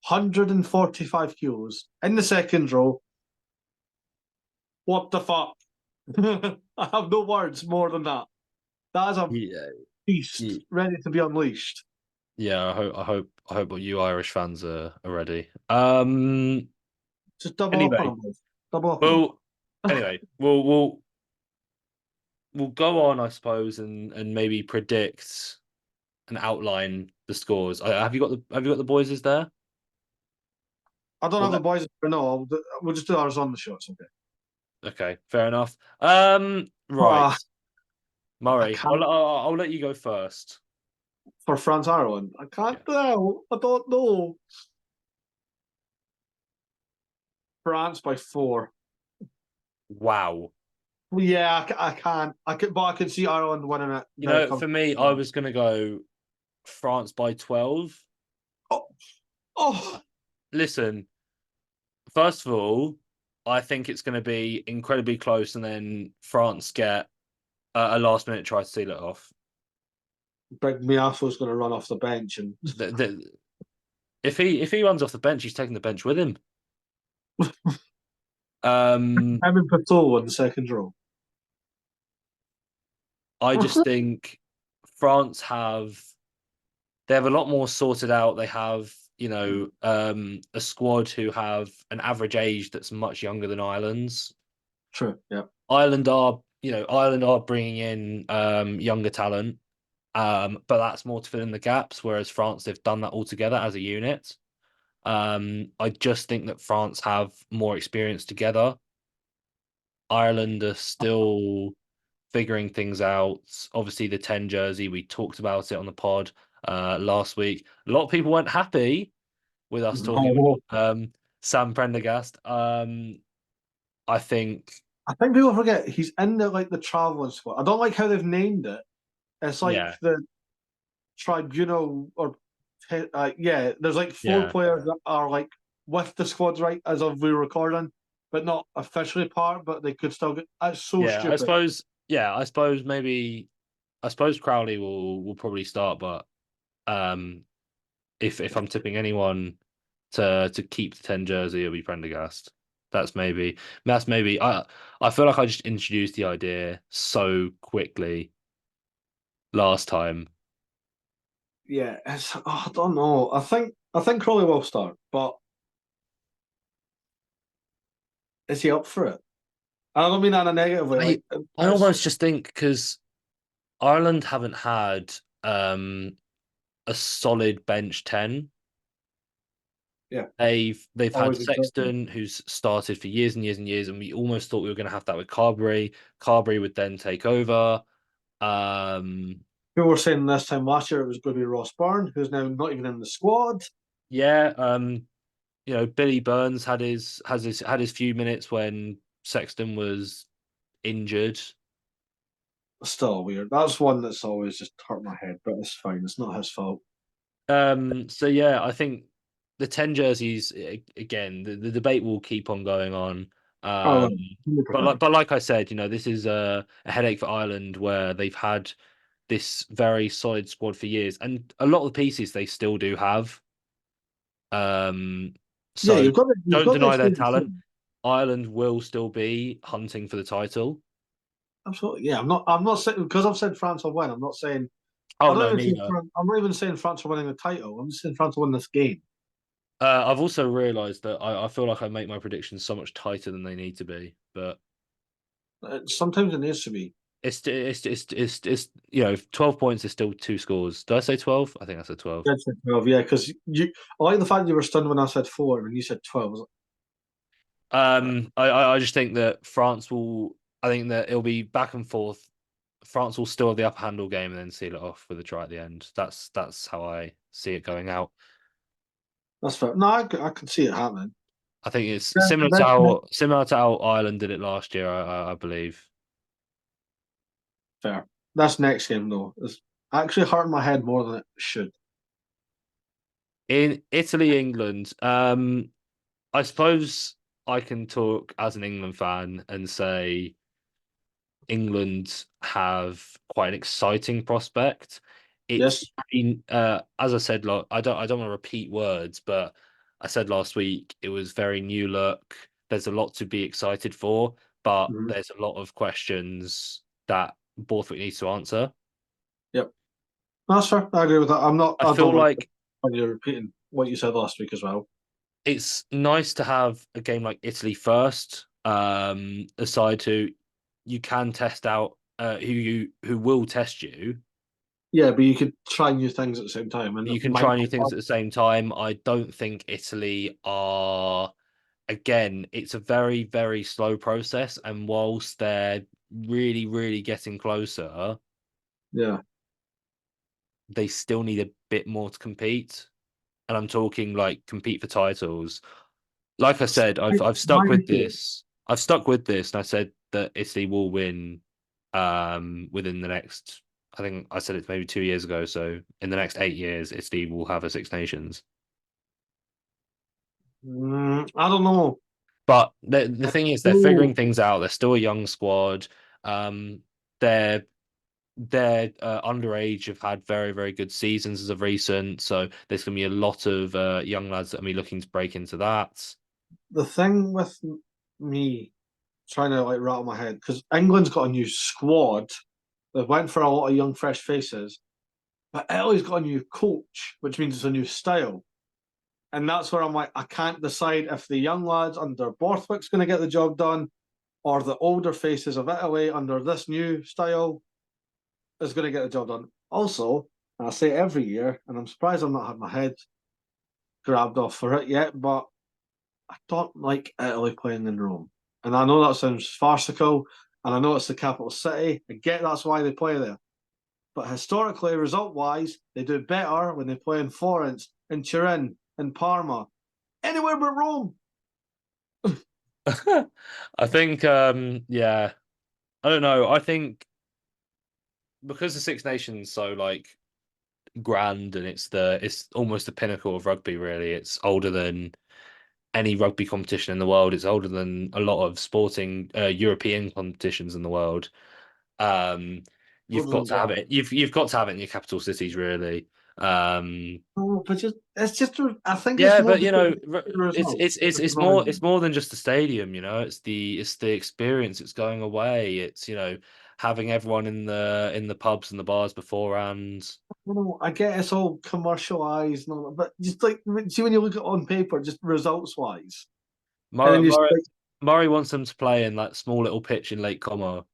[SPEAKER 2] 145 kilos in the second row. What the fuck? I have no words more than that. That is a
[SPEAKER 1] Yeah,
[SPEAKER 2] beast ready to be unleashed.
[SPEAKER 1] yeah. I hope you Irish fans are ready.
[SPEAKER 2] Just double up on
[SPEAKER 1] Anyway,
[SPEAKER 2] him, boys. Double up on him.
[SPEAKER 1] well, anyway, we'll go on, I suppose, and maybe predict and outline the scores. Have you got the boys is there?
[SPEAKER 2] I don't have the
[SPEAKER 1] Well,
[SPEAKER 2] boys. No, we'll just do ours on the show. It's okay.
[SPEAKER 1] okay, fair enough. Right,
[SPEAKER 2] Ah, I
[SPEAKER 1] Murray,
[SPEAKER 2] can't
[SPEAKER 1] I'll let you go first.
[SPEAKER 2] for France Ireland. I can't
[SPEAKER 1] Yeah.
[SPEAKER 2] tell. I don't know. France by 4.
[SPEAKER 1] Wow.
[SPEAKER 2] Well, yeah, I can. But I can see Ireland winning it very
[SPEAKER 1] For me, I
[SPEAKER 2] comfortably.
[SPEAKER 1] was gonna go France by 12.
[SPEAKER 2] Oh, oh,
[SPEAKER 1] Listen, first of all, I think it's going to be incredibly close, and then France get a last minute try to seal it off.
[SPEAKER 2] Big Miafo's going to run off the bench, and
[SPEAKER 1] If he runs off the bench, he's taking the bench with him. Um,
[SPEAKER 2] Evan Patel in the second row.
[SPEAKER 1] I just think France they have a lot more sorted out. They have a squad who have an average age that's much younger than Ireland's.
[SPEAKER 2] True. Yeah.
[SPEAKER 1] Ireland are bringing in younger talent, but that's more to fill in the gaps. Whereas France, they've done that all together as a unit. I just think that France have more experience together. Ireland are still figuring things out. Obviously, the 10 jersey, we talked about it on the pod last week. A lot of people weren't happy with us talking
[SPEAKER 2] No.
[SPEAKER 1] about Sam Prendergast. I think,
[SPEAKER 2] I think people forget he's in the traveling squad. I don't like how they've named it. It's like
[SPEAKER 1] yeah,
[SPEAKER 2] the tribunal or yeah. There's like four
[SPEAKER 1] yeah,
[SPEAKER 2] players that are like with the squads right as of we're recording, but not officially part. But they could still get. That's so
[SPEAKER 1] yeah.
[SPEAKER 2] stupid.
[SPEAKER 1] I suppose maybe, I suppose Crowley will probably start, but um, if I'm tipping anyone to keep the 10 jersey, it'll be Prendergast. That's maybe. I feel like I just introduced the idea so quickly last time.
[SPEAKER 2] Yeah, I don't know. I think Crawley will start, but is he up for it? I don't mean that in a negative way.
[SPEAKER 1] I I almost just think because Ireland haven't had a solid bench 10.
[SPEAKER 2] yeah,
[SPEAKER 1] They've had
[SPEAKER 2] always existed.
[SPEAKER 1] Sexton, who's started for years and years and years, and we almost thought we were going to have that with Carberry. Carberry would then take over. Um,
[SPEAKER 2] People were saying this time last year it was going to be Ross Byrne, who's now not even in the squad.
[SPEAKER 1] yeah, Billy Burns had his few minutes when Sexton was injured.
[SPEAKER 2] Still weird. That's one that's always just hurt my head, but it's fine. It's not his fault.
[SPEAKER 1] So yeah, I think the 10 jerseys again, the debate will keep on going on.
[SPEAKER 2] Oh,
[SPEAKER 1] Um, but
[SPEAKER 2] 100%.
[SPEAKER 1] like I said, this is a headache for Ireland where they've had this very solid squad for years, and a lot of the pieces they still do have. Um,
[SPEAKER 2] Yeah,
[SPEAKER 1] so
[SPEAKER 2] you've
[SPEAKER 1] don't
[SPEAKER 2] got the
[SPEAKER 1] deny their
[SPEAKER 2] experience.
[SPEAKER 1] talent. Ireland will still be hunting for the title.
[SPEAKER 2] Absolutely. Yeah, I'm not saying because I've said France will win. I'm not saying I
[SPEAKER 1] Oh
[SPEAKER 2] don't
[SPEAKER 1] no,
[SPEAKER 2] even say
[SPEAKER 1] neither.
[SPEAKER 2] France, I'm not even saying France are winning the title. I'm just saying France will win this game.
[SPEAKER 1] I've also realised that I feel like I make my predictions so much tighter than they need to be, but
[SPEAKER 2] Sometimes it needs to be.
[SPEAKER 1] it's 12 points is still two scores. Did I say 12? I think I said 12.
[SPEAKER 2] I said 12, yeah, because I like the fact you were stunned when I said 4 and you said 12. I was like,
[SPEAKER 1] I just think that France will. I think that it'll be back and forth. France will still have the upper hand all game and then seal it off with a try at the end. That's how I see it going out.
[SPEAKER 2] that's fair. No, I can see it happening.
[SPEAKER 1] I think it's
[SPEAKER 2] Yeah,
[SPEAKER 1] similar to how Ireland did it last year. I believe.
[SPEAKER 2] fair. This next game, though, is actually hurting my head more than it should.
[SPEAKER 1] In Italy, England, I suppose I can talk as an England fan and say England have quite an exciting prospect. It's
[SPEAKER 2] Yes.
[SPEAKER 1] been, as I said, like I don't want to repeat words, but I said last week it was very new look. There's a lot to be excited for, but
[SPEAKER 2] Mhm.
[SPEAKER 1] there's a lot of questions that Borthwick needs to answer.
[SPEAKER 2] Yep. That's fair. I agree with that.
[SPEAKER 1] I
[SPEAKER 2] I don't
[SPEAKER 1] feel
[SPEAKER 2] want
[SPEAKER 1] like
[SPEAKER 2] you repeating what you said last week as well.
[SPEAKER 1] it's nice to have a game like Italy first, aside who you can test out, who will test you.
[SPEAKER 2] Yeah, but you could try new things at the same time, and it
[SPEAKER 1] You can
[SPEAKER 2] might
[SPEAKER 1] try new
[SPEAKER 2] not
[SPEAKER 1] things
[SPEAKER 2] work.
[SPEAKER 1] at the same time. I don't think Italy are, again, it's a very, very slow process. And whilst they're really, really getting closer,
[SPEAKER 2] Yeah.
[SPEAKER 1] they still need a bit more to compete. And I'm talking like compete for titles. Like I said, I've stuck with
[SPEAKER 2] My
[SPEAKER 1] this. I've stuck with this, and I said that Italy will win within the next. I think I said it maybe 2 years ago. So in the next 8 years, Italy will have a Six Nations.
[SPEAKER 2] I don't know.
[SPEAKER 1] But the thing is, they're
[SPEAKER 2] Ooh,
[SPEAKER 1] figuring things out. They're still a young squad. Um, their underage have had very, very good seasons as of recent. So there's going to be a lot of young lads that are be looking to break into that.
[SPEAKER 2] the thing with me trying to like rattle my head because England's got a new squad. They went for a lot of young, fresh faces, but Italy's got a new coach, which means it's a new style. And that's where I'm like, I can't decide if the young lads under Borthwick's going to get the job done or the older faces of Italy under this new style is going to get the job done. Also, I say every year, and I'm surprised I've not had my head grabbed off for it yet, but I don't like Italy playing in Rome. And I know that sounds farcical, and I know it's the capital city. I get that's why they play there. But historically, result wise, they do better when they play in Florence, in Turin, and Parma. Anywhere but Rome.
[SPEAKER 1] I think, yeah, I don't know. I think because the Six Nations so like grand and it's almost the pinnacle of rugby. Really, it's older than any rugby competition in the world. It's older than a lot of sporting European competitions in the world. Um, you've
[SPEAKER 2] Older
[SPEAKER 1] got
[SPEAKER 2] than
[SPEAKER 1] to have
[SPEAKER 2] what?
[SPEAKER 1] it. You've got to have it in your capital cities, really. Um,
[SPEAKER 2] No, but it's just. I think it's
[SPEAKER 1] yeah,
[SPEAKER 2] more
[SPEAKER 1] but
[SPEAKER 2] because of the
[SPEAKER 1] it's
[SPEAKER 2] result.
[SPEAKER 1] it's it's
[SPEAKER 2] If you
[SPEAKER 1] it's
[SPEAKER 2] know what I
[SPEAKER 1] more
[SPEAKER 2] mean.
[SPEAKER 1] than just the stadium. It's the experience. It's going away. It's having everyone in the pubs and the bars beforehand.
[SPEAKER 2] I get it's all commercialized and all that, but just like see when you look at it on paper, just results wise, and then
[SPEAKER 1] Murray,
[SPEAKER 2] you just
[SPEAKER 1] Murray,
[SPEAKER 2] like
[SPEAKER 1] Murray wants them to play in that small little pitch in Lake Como.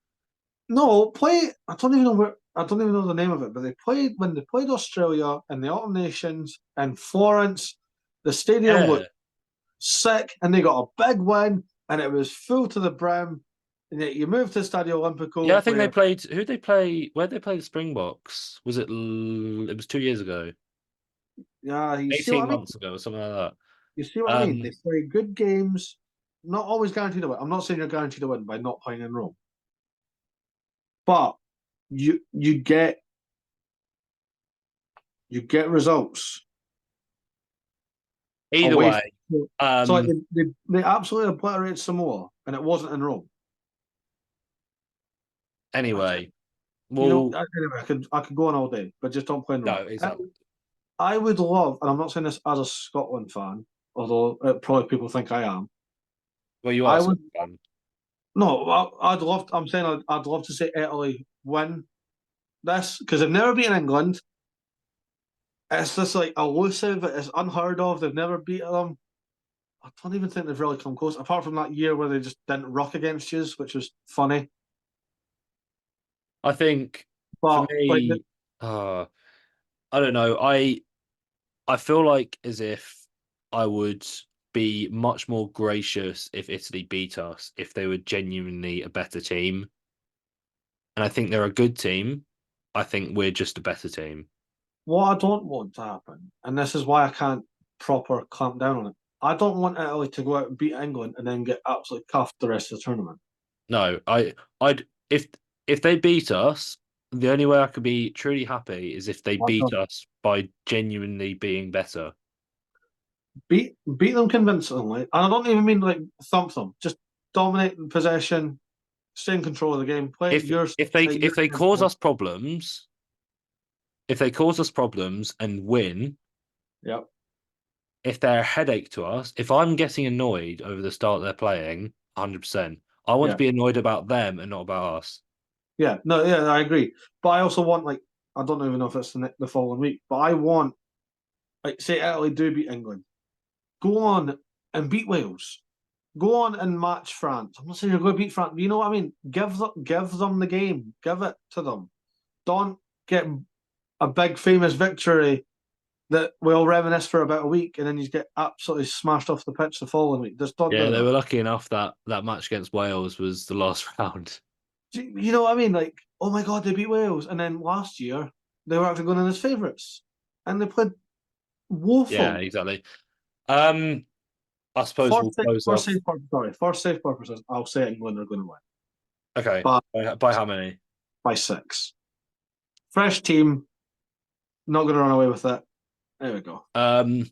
[SPEAKER 2] no play. I don't even know where. I don't even know the name of it, but they played when they played Australia in the Autumn Nations in Florence. The stadium
[SPEAKER 1] Yeah,
[SPEAKER 2] looked sick, and they got a big win, and it was full to the brim. And yet you moved to Stadio
[SPEAKER 1] yeah. I
[SPEAKER 2] Olimpico,
[SPEAKER 1] think they
[SPEAKER 2] where
[SPEAKER 1] played. Who they play? Where they play the Springboks? Was it? It was 2 years ago,
[SPEAKER 2] yeah, you see what
[SPEAKER 1] 18
[SPEAKER 2] I mean.
[SPEAKER 1] months ago, or something like
[SPEAKER 2] You see what
[SPEAKER 1] that.
[SPEAKER 2] I mean? They play good games, not always guaranteed to win. I'm not saying you're guaranteed to win by not playing in Rome, but you get results
[SPEAKER 1] Either
[SPEAKER 2] away
[SPEAKER 1] way,
[SPEAKER 2] from so like
[SPEAKER 1] um,
[SPEAKER 2] they absolutely obliterated Samoa and it wasn't in Rome. I just,
[SPEAKER 1] anyway, well,
[SPEAKER 2] anyway, I could go on all day, but just don't play in
[SPEAKER 1] no,
[SPEAKER 2] Rome.
[SPEAKER 1] exactly.
[SPEAKER 2] I would love, and I'm not saying this as a Scotland fan, although probably people think I am.
[SPEAKER 1] Well, you are
[SPEAKER 2] I
[SPEAKER 1] so
[SPEAKER 2] would
[SPEAKER 1] fun.
[SPEAKER 2] no, I'd love. I'm saying I'd love to see Italy win this because they've never beaten England. It's just like elusive. It's unheard of. They've never beaten them. I don't even think they've really come close, apart from that year where they just didn't rock against you, which was funny.
[SPEAKER 1] I think for
[SPEAKER 2] But like,
[SPEAKER 1] me, uh, I don't know. I feel like as if I would be much more gracious if Italy beat us if they were genuinely a better team. And I think they're a good team. I think we're just a better team.
[SPEAKER 2] what I don't want to happen, and this is why I can't proper clamp down on it. I don't want Italy to go out and beat England and then get absolutely cuffed the rest of the tournament.
[SPEAKER 1] No, I'd if they beat us, the only way I could be truly happy is if they
[SPEAKER 2] I
[SPEAKER 1] beat
[SPEAKER 2] don't-
[SPEAKER 1] us by genuinely being better.
[SPEAKER 2] beat them convincingly, and I don't even mean like thump them. Just dominate in possession, stay in control of the game, play
[SPEAKER 1] If
[SPEAKER 2] your
[SPEAKER 1] if they
[SPEAKER 2] game
[SPEAKER 1] cause
[SPEAKER 2] style.
[SPEAKER 1] us problems, if they cause us problems and win,
[SPEAKER 2] Yep.
[SPEAKER 1] if they're a headache to us, if I'm getting annoyed over the start they're playing, 100%, I want to
[SPEAKER 2] Yeah.
[SPEAKER 1] be annoyed about them and not about us.
[SPEAKER 2] Yeah. No. Yeah. I agree. But I also want like I don't even know if it's the following week, but I want like say Italy do beat England, go on and beat Wales. Go on and match France. I'm not saying you're going to beat France, but you know what I mean. Give them the game. Give it to them. Don't get a big famous victory that we'll reminisce for about a week, and then you get absolutely smashed off the pitch the following week. Just don't
[SPEAKER 1] Yeah,
[SPEAKER 2] do
[SPEAKER 1] they
[SPEAKER 2] that.
[SPEAKER 1] were lucky enough that that match against Wales was the last round.
[SPEAKER 2] You know what I mean? Like, oh my god, they beat Wales, and then last year they were actually going in as favourites, and they played
[SPEAKER 1] Yeah,
[SPEAKER 2] woeful.
[SPEAKER 1] exactly. Um, I suppose we'll close off.
[SPEAKER 2] For safe purposes, I'll say England are going to win,
[SPEAKER 1] Okay,
[SPEAKER 2] but
[SPEAKER 1] by how many?
[SPEAKER 2] by 6. Fresh team, not going to run away with it. There we go.
[SPEAKER 1] Um,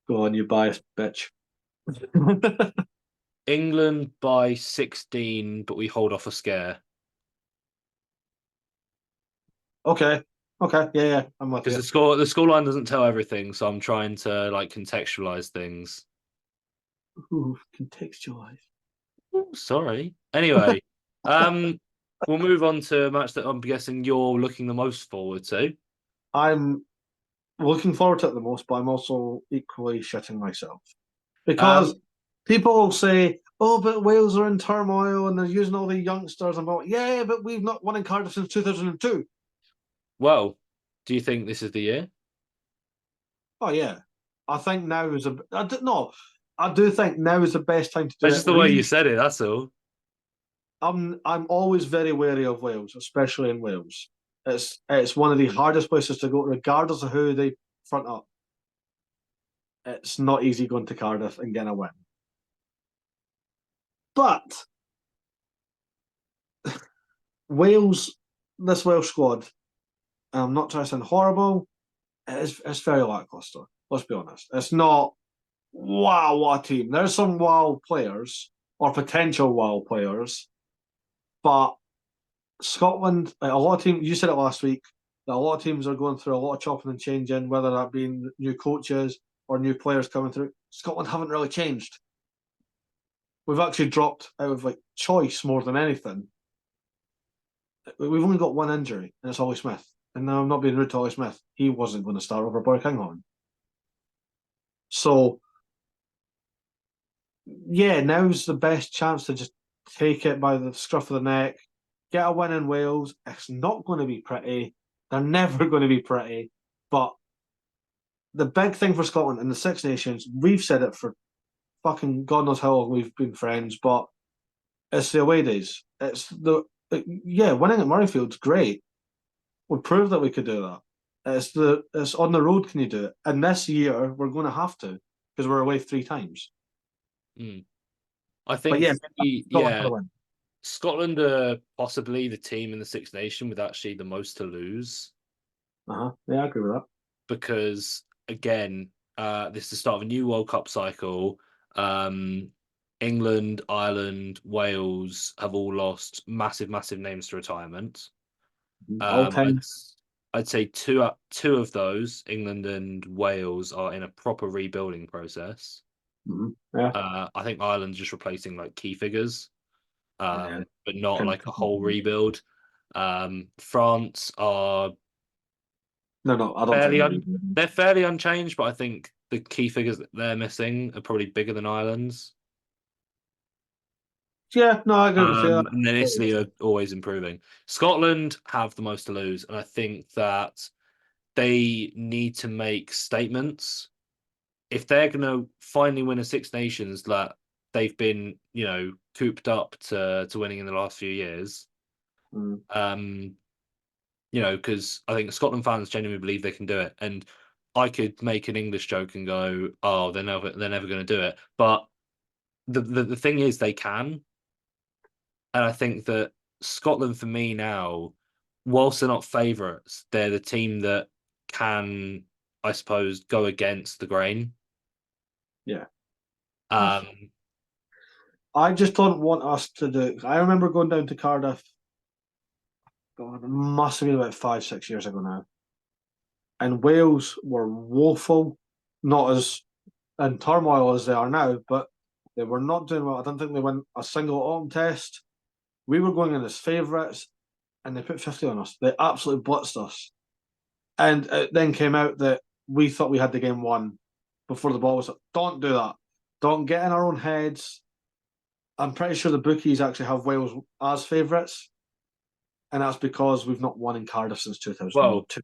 [SPEAKER 2] Go on, you biased bitch.
[SPEAKER 1] England by 16, but we hold off a scare
[SPEAKER 2] Okay. Okay. Yeah, yeah. I'm with
[SPEAKER 1] because
[SPEAKER 2] you.
[SPEAKER 1] the scoreline doesn't tell everything. So I'm trying to like contextualize things.
[SPEAKER 2] Ooh, contextualize.
[SPEAKER 1] Ooh, sorry. Anyway, um, we'll move on to a match that I'm guessing you're looking the most forward to.
[SPEAKER 2] I'm looking forward to it the most, but I'm also equally shitting myself. Because
[SPEAKER 1] Um,
[SPEAKER 2] people will say, oh, but Wales are in turmoil and they're using all the youngsters. I'm like, yeah, but we've not won in Cardiff since 2002.
[SPEAKER 1] well, do you think this is the year?
[SPEAKER 2] Oh, yeah. I think now is a. No, I do think now is the best time to do
[SPEAKER 1] That's
[SPEAKER 2] it.
[SPEAKER 1] just the way you said it. That's all.
[SPEAKER 2] I'm always very wary of Wales, especially in Wales. It's one of the hardest places to go, regardless of who they front up. it's not easy going to Cardiff and getting a win. But Wales, this Welsh squad, I'm not trying to sound horrible, it's very lackluster. Let's be honest. It's not, wow, what a team. There's some wow players or potential wow players, but Scotland, a lot of teams, you said it last week, that a lot of teams are going through a lot of chopping and changing, whether that being new coaches or new players coming through. Scotland haven't really changed. We've actually dropped out of like choice more than anything. We've only got one injury, and it's Ollie Smith. And now I'm not being rude to Ollie Smith. He wasn't going to start over Boy Kinghorn. So, yeah, now's the best chance to just take it by the scruff of the neck, get a win in Wales. It's not going to be pretty. They're never going to be pretty. But the big thing for Scotland in the Six Nations, we've said it for fucking God knows how long we've been friends, but it's the away days. Yeah, winning at Murrayfield's great. We proved that we could do that. It's on the road can you do it? And this year we're going to have to because we're away 3 times.
[SPEAKER 1] Mm. I
[SPEAKER 2] But
[SPEAKER 1] think,
[SPEAKER 2] yeah,
[SPEAKER 1] yeah, Scotland are possibly the team in the Six Nation with actually the most to lose.
[SPEAKER 2] Yeah, I agree with that.
[SPEAKER 1] Because again, this is the start of a new World Cup cycle. England, Ireland, Wales have all lost massive, massive names to retirement.
[SPEAKER 2] All time.
[SPEAKER 1] I'd say two of those, England and Wales, are in a proper rebuilding process.
[SPEAKER 2] Yeah.
[SPEAKER 1] I think Ireland's just replacing like key figures,
[SPEAKER 2] Yeah.
[SPEAKER 1] but not like a whole rebuild. France are
[SPEAKER 2] No, I don't think
[SPEAKER 1] fairly
[SPEAKER 2] they're
[SPEAKER 1] un
[SPEAKER 2] rebuilding.
[SPEAKER 1] they're fairly unchanged, but I think the key figures that they're missing are probably bigger than Ireland's.
[SPEAKER 2] Yeah, no, I agree with you.
[SPEAKER 1] And then Italy are always improving. Scotland have the most to lose, and I think that they need to make statements. If they're going to finally win a Six Nations that they've been, cooped up to winning in the last few years,
[SPEAKER 2] Mm.
[SPEAKER 1] because I think Scotland fans genuinely believe they can do it. And I could make an English joke and go, "Oh, they're never going to do it." But the thing is, they can, and I think that Scotland, for me now, whilst they're not favourites, they're the team that can, I suppose, go against the grain.
[SPEAKER 2] Yeah.
[SPEAKER 1] Um,
[SPEAKER 2] I just don't want us to do. I remember going down to Cardiff. God, it must have been about 5, 6 years ago now. And Wales were woeful, not as in turmoil as they are now, but they were not doing well. I don't think they won a single autumn test. We were going in as favourites, and they put 50 on us. They absolutely blitzed us. And it then came out that we thought we had the game won before the ball was up. Don't do that. Don't get in our own heads. I'm pretty sure the bookies actually have Wales as favourites, and that's because we've not won in Cardiff since
[SPEAKER 1] well,
[SPEAKER 2] 2002.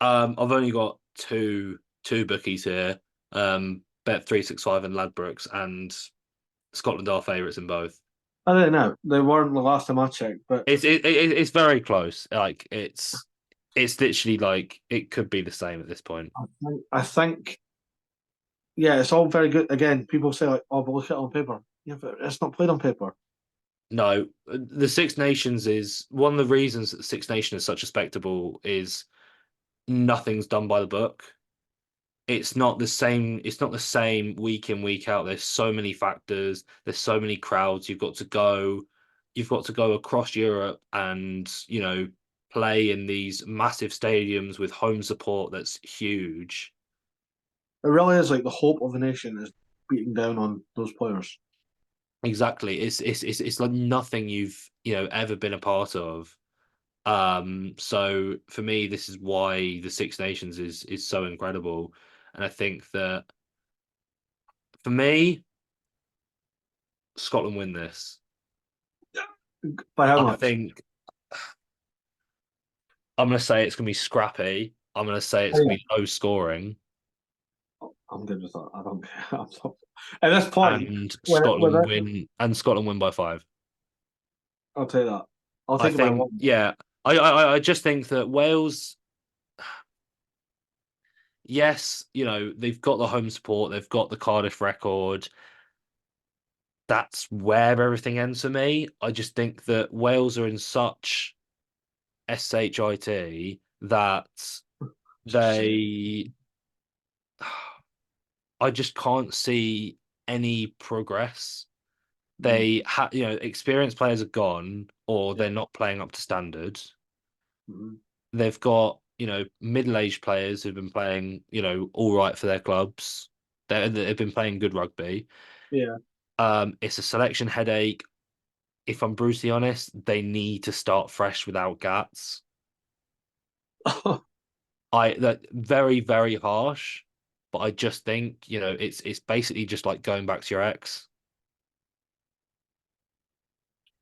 [SPEAKER 1] I've only got two bookies here. Bet365 and Ladbrokes, and Scotland are favourites in both.
[SPEAKER 2] I don't know. They weren't the last time I checked, but
[SPEAKER 1] It's very close. Like it's literally like it could be the same at this point.
[SPEAKER 2] I think yeah, it's all very good. Again, people say like, "Oh, but look at it on paper." Yeah, but it's not played on paper.
[SPEAKER 1] No, the Six Nations is one of the reasons that the Six Nations is such a spectacle is nothing's done by the book. It's not the same. It's not the same week in, week out. There's so many factors. There's so many crowds. You've got to go. You've got to go across Europe and play in these massive stadiums with home support that's huge.
[SPEAKER 2] It really is like the hope of the nation is beating down on those players.
[SPEAKER 1] Exactly. It's like nothing you've ever been a part of. So for me, this is why the Six Nations is so incredible, and I think that for me, Scotland win this.
[SPEAKER 2] By how
[SPEAKER 1] I
[SPEAKER 2] much?
[SPEAKER 1] think I'm going to say it's going to be scrappy. I'm going to say it's
[SPEAKER 2] Oh,
[SPEAKER 1] going
[SPEAKER 2] yeah.
[SPEAKER 1] to be low scoring,
[SPEAKER 2] I'm good with that. I don't care. I'm not, at this point,
[SPEAKER 1] and
[SPEAKER 2] when
[SPEAKER 1] Scotland win by 5.
[SPEAKER 2] I'll tell you that. I'll
[SPEAKER 1] I
[SPEAKER 2] take it by
[SPEAKER 1] think,
[SPEAKER 2] one.
[SPEAKER 1] yeah, I just think that Wales, yes, they've got the home support, they've got the Cardiff record. That's where everything ends for me. I just think that Wales are in such shit that
[SPEAKER 2] Shit.
[SPEAKER 1] they I just can't see any progress.
[SPEAKER 2] Mm,
[SPEAKER 1] They experienced players are gone or
[SPEAKER 2] yeah.
[SPEAKER 1] they're not playing up to standard.
[SPEAKER 2] Mhm.
[SPEAKER 1] They've got, middle-aged players who've been playing, all right for their clubs. They've been playing good rugby.
[SPEAKER 2] Yeah.
[SPEAKER 1] It's a selection headache. If I'm brutally honest, they need to start fresh without Gats. That very, very harsh, but I just think, it's basically just like going back to your ex.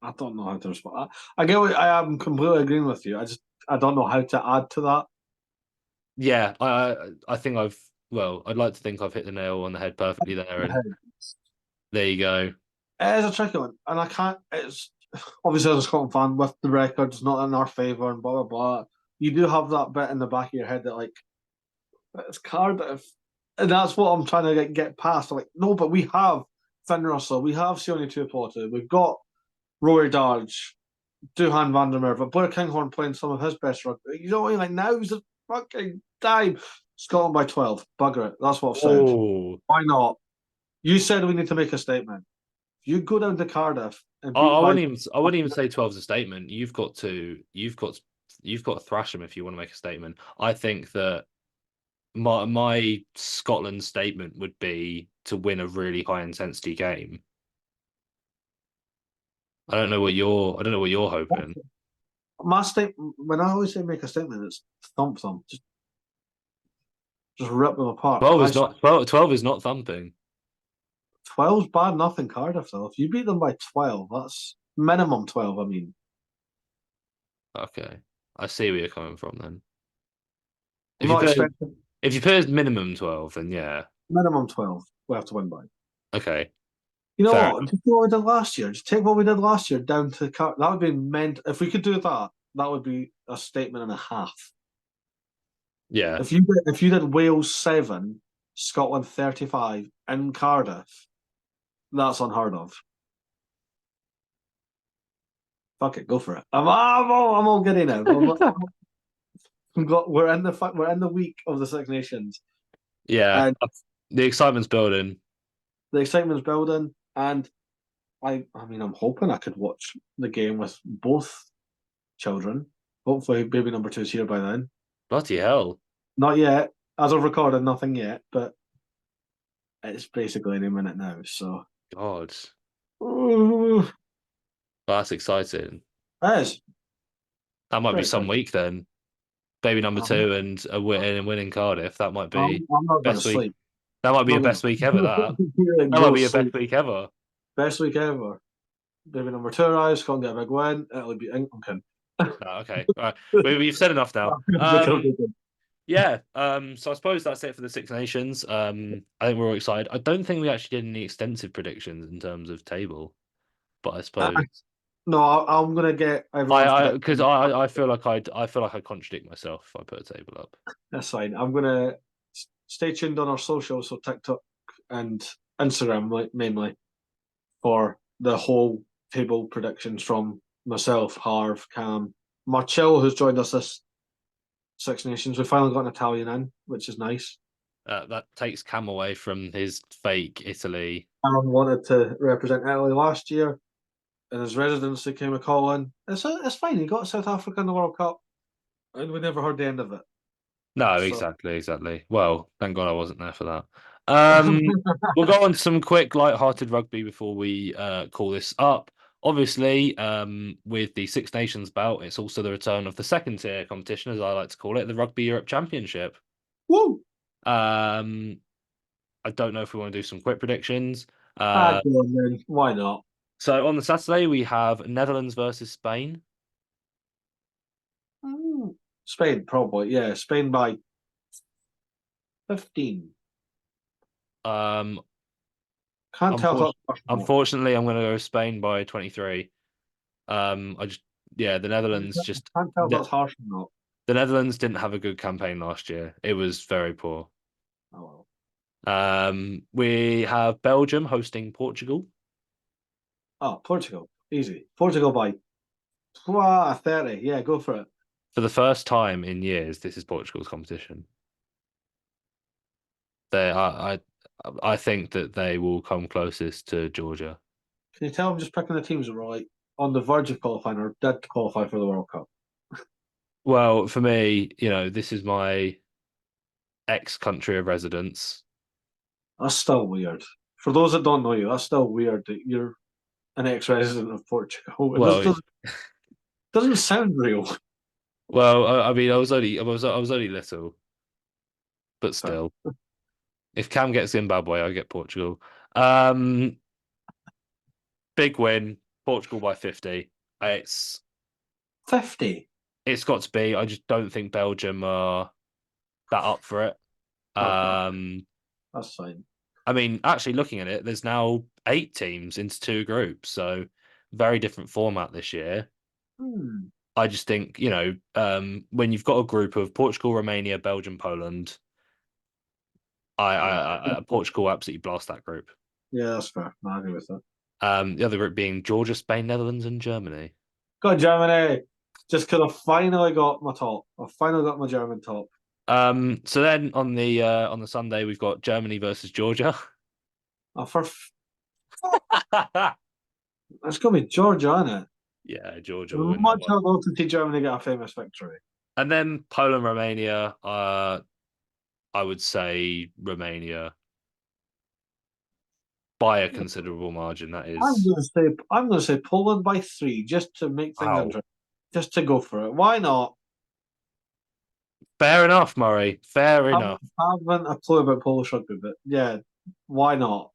[SPEAKER 2] I don't know how to respond. I get what I am completely agreeing with you. I don't know how to add to that.
[SPEAKER 1] Yeah, I think I'd like to think I've hit the nail on the head perfectly there, and there you go.
[SPEAKER 2] It is a tricky one, and I can't. It's obviously as a Scotland fan with the records not in our favour and blah blah blah. You do have that bit in the back of your head that like it's Cardiff, and that's what I'm trying to get past. I'm like, no, but we have Finn Russell, we have Sione Tuipulotu, we've got Rory Darge, Duhan van der Merwe, Blair Kinghorn playing some of his best rugby. You know what I mean? Like now's the fucking time. Scotland by 12. Bugger it. That's what I've said.
[SPEAKER 1] Oh,
[SPEAKER 2] Why not? You said we need to make a statement. If you go down to Cardiff and
[SPEAKER 1] I,
[SPEAKER 2] beat
[SPEAKER 1] I
[SPEAKER 2] by
[SPEAKER 1] wouldn't even I wouldn't even say 12 is a statement. You've got to thrash them if you want to make a statement. I think that my Scotland statement would be to win a really high intensity game. I don't know what you're hoping.
[SPEAKER 2] my statement, when I always say make a statement, it's thump them. Just rip them apart.
[SPEAKER 1] 12 is not 12 is not thumping.
[SPEAKER 2] 12's bad enough in Cardiff, though. If you beat them by 12, that's minimum 12, I mean.
[SPEAKER 1] Okay. I see where you're coming from then.
[SPEAKER 2] I'm
[SPEAKER 1] If you
[SPEAKER 2] not
[SPEAKER 1] put
[SPEAKER 2] expecting
[SPEAKER 1] if you put as minimum 12, then yeah.
[SPEAKER 2] minimum 12 we have to win by.
[SPEAKER 1] Okay.
[SPEAKER 2] You know
[SPEAKER 1] Fair
[SPEAKER 2] what?
[SPEAKER 1] enough.
[SPEAKER 2] Just do what we did last year. Just take what we did last year down to that would be meant. If we could do that, that would be a statement and a half.
[SPEAKER 1] Yeah.
[SPEAKER 2] If you did Wales 7, Scotland 35 in Cardiff, that's unheard of. Fuck it, go for it. I'm all giddy now. We're in the week of the Six Nations,
[SPEAKER 1] Yeah.
[SPEAKER 2] and
[SPEAKER 1] The excitement's building.
[SPEAKER 2] the excitement's building. And I mean, I'm hoping I could watch the game with both children. Hopefully, baby number two is here by then.
[SPEAKER 1] Bloody hell.
[SPEAKER 2] Not yet, as of recording, nothing yet, but it's basically any minute now. So,
[SPEAKER 1] God.
[SPEAKER 2] ooh,
[SPEAKER 1] That's exciting.
[SPEAKER 2] that is
[SPEAKER 1] That might be
[SPEAKER 2] very
[SPEAKER 1] some
[SPEAKER 2] exciting.
[SPEAKER 1] week then. Baby number
[SPEAKER 2] I'm,
[SPEAKER 1] two and a winning Cardiff. That might be
[SPEAKER 2] I'm not going to
[SPEAKER 1] best week.
[SPEAKER 2] sleep.
[SPEAKER 1] That might be a
[SPEAKER 2] I'm not
[SPEAKER 1] best week ever, that.
[SPEAKER 2] going to
[SPEAKER 1] That might
[SPEAKER 2] go
[SPEAKER 1] be a best
[SPEAKER 2] sleep.
[SPEAKER 1] week ever.
[SPEAKER 2] Best week ever. Baby number two arrives, can't get a big win. It'll be okay.
[SPEAKER 1] Oh, okay. All right. We've said enough now. Yeah. So I suppose that's it for the Six Nations. I think we're all excited. I don't think we actually did any extensive predictions in terms of table, but I suppose
[SPEAKER 2] No, I'm gonna get everyone's
[SPEAKER 1] because
[SPEAKER 2] prediction.
[SPEAKER 1] I feel like I contradict myself if I put a table up.
[SPEAKER 2] That's fine. I'm gonna stay tuned on our socials, so TikTok and Instagram, mainly, for the whole table predictions from myself, Harv, Cam, Marcel, who's joined us this Six Nations. We finally got an Italian in, which is nice.
[SPEAKER 1] That takes Cam away from his fake Italy.
[SPEAKER 2] Aaron wanted to represent Italy last year, and his residency came a call in. It's fine. He got South Africa in the World Cup, and we never heard the end of it.
[SPEAKER 1] No,
[SPEAKER 2] So
[SPEAKER 1] exactly. Well, thank God I wasn't there for that. We'll go on to some quick, light-hearted rugby before we call this up. Obviously, with the Six Nations bout, it's also the return of the second tier competition, as I like to call it, the Rugby Europe Championship.
[SPEAKER 2] woo!
[SPEAKER 1] Um, I don't know if we want to do some quick predictions.
[SPEAKER 2] Go on then. Why not?
[SPEAKER 1] So on the Saturday, we have Netherlands versus Spain.
[SPEAKER 2] Spain, probably. Yeah, Spain by 15.
[SPEAKER 1] Um,
[SPEAKER 2] Can't tell if
[SPEAKER 1] unfortunately,
[SPEAKER 2] that's
[SPEAKER 1] unfortunately, I'm going to go Spain by 23. The Netherlands
[SPEAKER 2] Can't tell if
[SPEAKER 1] the,
[SPEAKER 2] that's harsh or not.
[SPEAKER 1] the Netherlands didn't have a good campaign last year. It was very poor. We have Belgium hosting Portugal
[SPEAKER 2] Oh, Portugal. Easy. Portugal by 30. Yeah, go for it.
[SPEAKER 1] for the first time in years. This is Portugal's competition. I think that they will come closest to Georgia.
[SPEAKER 2] Can you tell I'm just picking the teams that were like on the verge of qualifying or dead to qualify for the World Cup?
[SPEAKER 1] Well, for me, this is my ex-country of residence.
[SPEAKER 2] That's still weird. For those that don't know you, that's still weird that you're an ex-resident of Portugal. It just
[SPEAKER 1] Well,
[SPEAKER 2] doesn't sound real.
[SPEAKER 1] I mean, I was only little, but
[SPEAKER 2] Fair.
[SPEAKER 1] still, if Cam gets Zimbabwe, I get Portugal. Um, Big win, Portugal by 50. It's
[SPEAKER 2] 50.
[SPEAKER 1] it's got to be. I just don't think Belgium are that up for it.
[SPEAKER 2] Okay,
[SPEAKER 1] Um,
[SPEAKER 2] that's fine.
[SPEAKER 1] I mean, actually looking at it, there's now 8 teams into 2 groups, so very different format this year.
[SPEAKER 2] Hmm.
[SPEAKER 1] I just think, when you've got a group of Portugal, Romania, Belgium, Poland, Portugal absolutely blast that group.
[SPEAKER 2] Yeah, that's fair. No, I agree with that.
[SPEAKER 1] The other group being Georgia, Spain, Netherlands, and Germany.
[SPEAKER 2] Go Germany. Just because I finally got my top. I finally got my German top.
[SPEAKER 1] So then on the Sunday we've got Germany versus Georgia.
[SPEAKER 2] Oh, it's going to be Georgia, isn't it?
[SPEAKER 1] Yeah, Georgia will win that
[SPEAKER 2] Much
[SPEAKER 1] one.
[SPEAKER 2] I'd love to see Germany get a famous victory.
[SPEAKER 1] And then Poland, Romania. I would say Romania by a considerable margin. That is
[SPEAKER 2] I'm going to say Poland by 3 just to make things
[SPEAKER 1] wow.
[SPEAKER 2] interesting. Just to go for it. Why not?
[SPEAKER 1] Fair enough, Murray. Fair
[SPEAKER 2] I
[SPEAKER 1] enough.
[SPEAKER 2] haven't a clue about Polish rugby, but yeah, why not?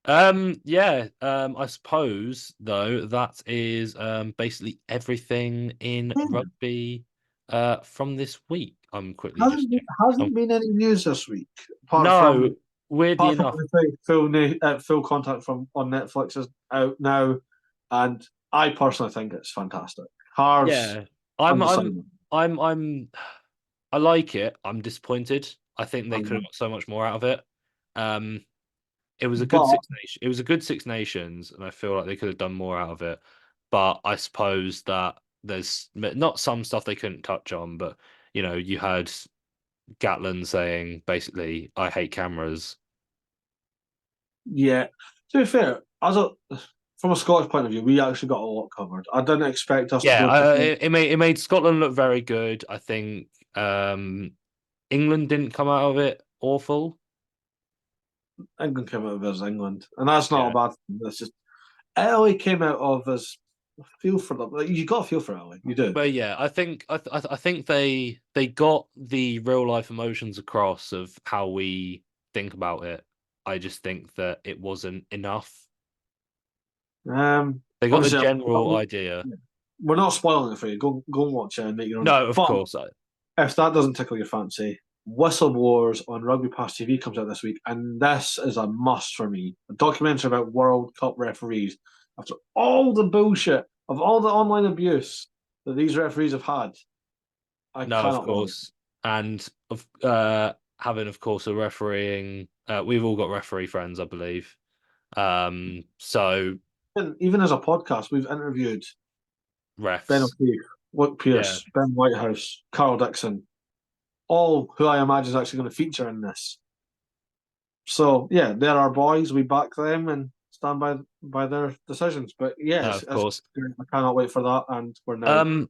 [SPEAKER 1] Yeah. I suppose though that is basically everything in rugby from this week. I'm quickly just oh,
[SPEAKER 2] Hasn't been any news this week
[SPEAKER 1] no, weirdly
[SPEAKER 2] apart from
[SPEAKER 1] enough.
[SPEAKER 2] I think full contact from on Netflix is out now, and I personally think it's fantastic. Harv's
[SPEAKER 1] Yeah. I'm I'm
[SPEAKER 2] undecided.
[SPEAKER 1] I'm I like it. I'm disappointed. I think they could have
[SPEAKER 2] Um,
[SPEAKER 1] got so much more out of it. Um, it was a good
[SPEAKER 2] but
[SPEAKER 1] It was a good Six Nations, and I feel like they could have done more out of it. But I suppose that there's not some stuff they couldn't touch on, but you had Gatlin saying basically, "I hate cameras."
[SPEAKER 2] yeah, to be fair, from a Scottish point of view, we actually got a lot covered. I didn't expect us to
[SPEAKER 1] Yeah,
[SPEAKER 2] go to
[SPEAKER 1] it made Scotland look very good. I think England didn't come out of it awful.
[SPEAKER 2] England came out of as England, and that's not a
[SPEAKER 1] Yeah.
[SPEAKER 2] bad thing. That's just Italy came out of as feel for them. Like, you got to feel for Italy, you do.
[SPEAKER 1] But yeah, I think they got the real life emotions across of how we think about it. I just think that it wasn't enough. They got the
[SPEAKER 2] Obviously,
[SPEAKER 1] general idea.
[SPEAKER 2] we're not spoiling it for you. Go and watch it and make your own.
[SPEAKER 1] No, of
[SPEAKER 2] But
[SPEAKER 1] course.
[SPEAKER 2] if that doesn't tickle your fancy, Whistle Wars on Rugby Pass TV comes out this week, and this is a must for me. A documentary about World Cup referees. After all the bullshit of all the online abuse that these referees have had, I
[SPEAKER 1] No, of
[SPEAKER 2] cannot wait.
[SPEAKER 1] course. And of having, of course, a refereeing. We've all got referee friends, I believe. So
[SPEAKER 2] And even as a podcast, we've interviewed Ben
[SPEAKER 1] refs.
[SPEAKER 2] O'Keefe, Luke
[SPEAKER 1] Yeah.
[SPEAKER 2] Pearce, Ben Whitehouse, Carl Dixon, all who I imagine is actually going to feature in this. So yeah, they're our boys. We back them and stand by their decisions. But
[SPEAKER 1] No,
[SPEAKER 2] yes,
[SPEAKER 1] of course.
[SPEAKER 2] I cannot wait for that. And we're now
[SPEAKER 1] Um,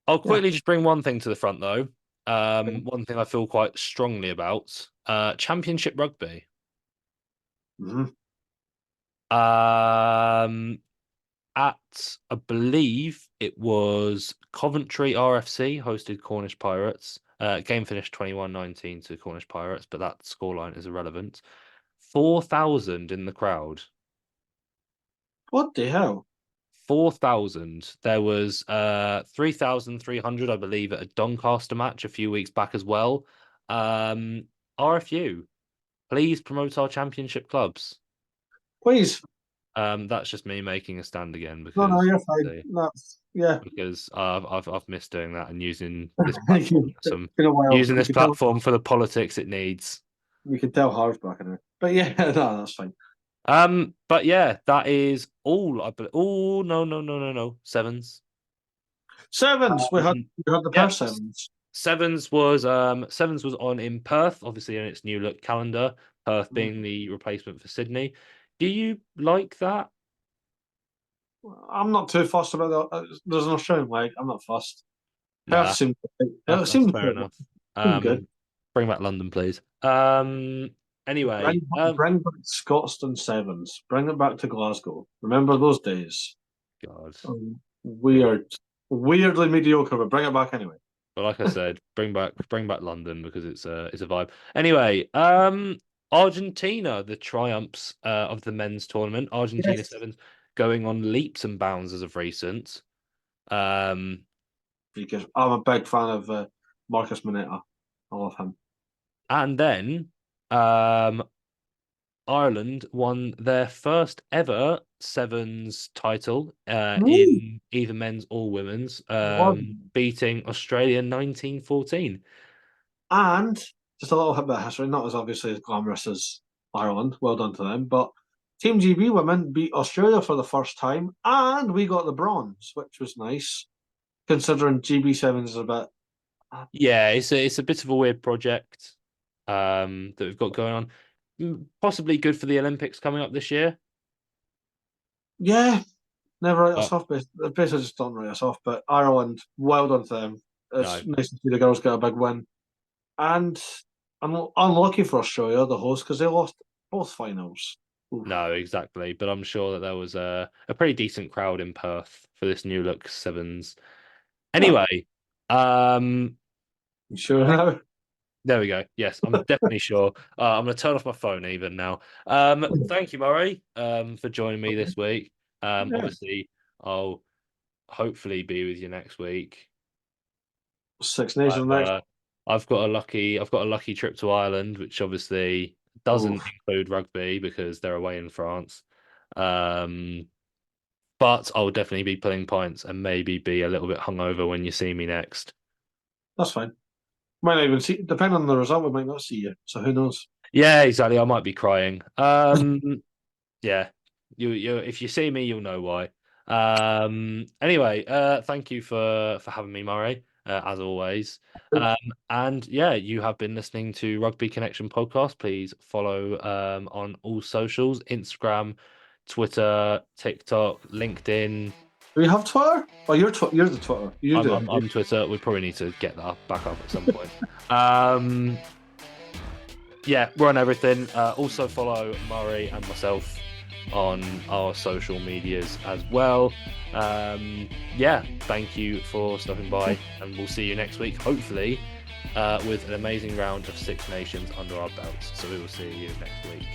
[SPEAKER 1] I'll
[SPEAKER 2] yeah.
[SPEAKER 1] quickly just bring one thing to the front though. One thing I feel quite strongly about. Championship rugby.
[SPEAKER 2] Mm-hmm.
[SPEAKER 1] Um, I believe it was Coventry RFC hosted Cornish Pirates. Game finished 21-19 to Cornish Pirates, but that scoreline is irrelevant. 4,000 in the crowd.
[SPEAKER 2] What the hell?
[SPEAKER 1] 4,000. There was 3,300, I believe, at a Doncaster match a few weeks back as well. RFU, please promote our championship clubs.
[SPEAKER 2] Please.
[SPEAKER 1] That's just me making a stand again
[SPEAKER 2] No,
[SPEAKER 1] because
[SPEAKER 2] you're fine. That's yeah.
[SPEAKER 1] I've missed doing that and using this
[SPEAKER 2] It's
[SPEAKER 1] platform
[SPEAKER 2] been a while.
[SPEAKER 1] using
[SPEAKER 2] You
[SPEAKER 1] this
[SPEAKER 2] can tell.
[SPEAKER 1] platform for the politics it needs.
[SPEAKER 2] You can tell Harv's back in it. But yeah, no, that's fine.
[SPEAKER 1] But yeah, that is all. I believe. Oh no. Sevens.
[SPEAKER 2] Sevens.
[SPEAKER 1] Um,
[SPEAKER 2] We had the
[SPEAKER 1] yeah,
[SPEAKER 2] Perth sevens.
[SPEAKER 1] Sevens was on in Perth, obviously in its new look calendar. Perth being the replacement for Sydney. Do you like that?
[SPEAKER 2] I'm not too fussed about that. There's an Australian leg. I'm not fussed. Perth
[SPEAKER 1] Nah,
[SPEAKER 2] seemed it
[SPEAKER 1] that's
[SPEAKER 2] seemed
[SPEAKER 1] fair enough.
[SPEAKER 2] good.
[SPEAKER 1] Bring back London, please. Anyway,
[SPEAKER 2] Bring back Scotstoun sevens. Bring it back to Glasgow. Remember those days?
[SPEAKER 1] God.
[SPEAKER 2] Weirdly mediocre, but bring it back anyway.
[SPEAKER 1] But like I said, bring back London because it's a vibe. Anyway, Argentina, the triumphs of the men's tournament. Argentina
[SPEAKER 2] Yes.
[SPEAKER 1] sevens going on leaps and bounds as of recent. Um,
[SPEAKER 2] Because I'm a big fan of Marcus Moneta. I love him.
[SPEAKER 1] and then um, Ireland won their first ever sevens title
[SPEAKER 2] Woo!
[SPEAKER 1] in either men's or women's,
[SPEAKER 2] Love.
[SPEAKER 1] beating Australia 1914.
[SPEAKER 2] And just a little bit of history, not as obviously as glamorous as Ireland. Well done to them. But Team GB women beat Australia for the first time, and we got the bronze, which was nice, considering GB sevens is a bit.
[SPEAKER 1] Yeah, it's a bit of a weird project that we've got going on. Possibly good for the Olympics coming up this year.
[SPEAKER 2] Yeah, never write us
[SPEAKER 1] But
[SPEAKER 2] off. Basically, just don't write us off. But Ireland, well done to them.
[SPEAKER 1] no,
[SPEAKER 2] It's nice to see the girls get a big win. And I'm unlucky for Australia, the host, because they lost both finals. Oof.
[SPEAKER 1] no, exactly. But I'm sure that there was a pretty decent crowd in Perth for this new look sevens.
[SPEAKER 2] Yeah,
[SPEAKER 1] Anyway, um,
[SPEAKER 2] you sure now?
[SPEAKER 1] there we go. Yes, I'm definitely sure. I'm going to turn off my phone even now. Thank you, Murray, for joining me this week.
[SPEAKER 2] Yeah.
[SPEAKER 1] Obviously, I'll hopefully be with you next week.
[SPEAKER 2] Six Nations next.
[SPEAKER 1] I've got a lucky trip to Ireland, which obviously doesn't
[SPEAKER 2] Oof.
[SPEAKER 1] include rugby because they're away in France. Um, but I'll definitely be playing pints and maybe be a little bit hungover when you see me next.
[SPEAKER 2] That's fine. Might not even see. Depending on the result, we might not see you. So who knows?
[SPEAKER 1] Yeah, exactly. I might be crying. Yeah, you if you see me, you'll know why. Anyway, thank you for having me, Murray, as always. Um, and yeah, you have been listening to Rugby Connection podcast. Please follow on all socials: Instagram, Twitter, TikTok, LinkedIn.
[SPEAKER 2] Do you have Twitter? Oh, you're the Twitter. You do.
[SPEAKER 1] I'm Twitter. We probably need to get that back up at some point. Um, yeah, we're on everything. Also follow Murray and myself on our social medias as well. Yeah, thank you for stopping by, and we'll see you next week, hopefully, with an amazing round of Six Nations under our belts. So we will see you next week.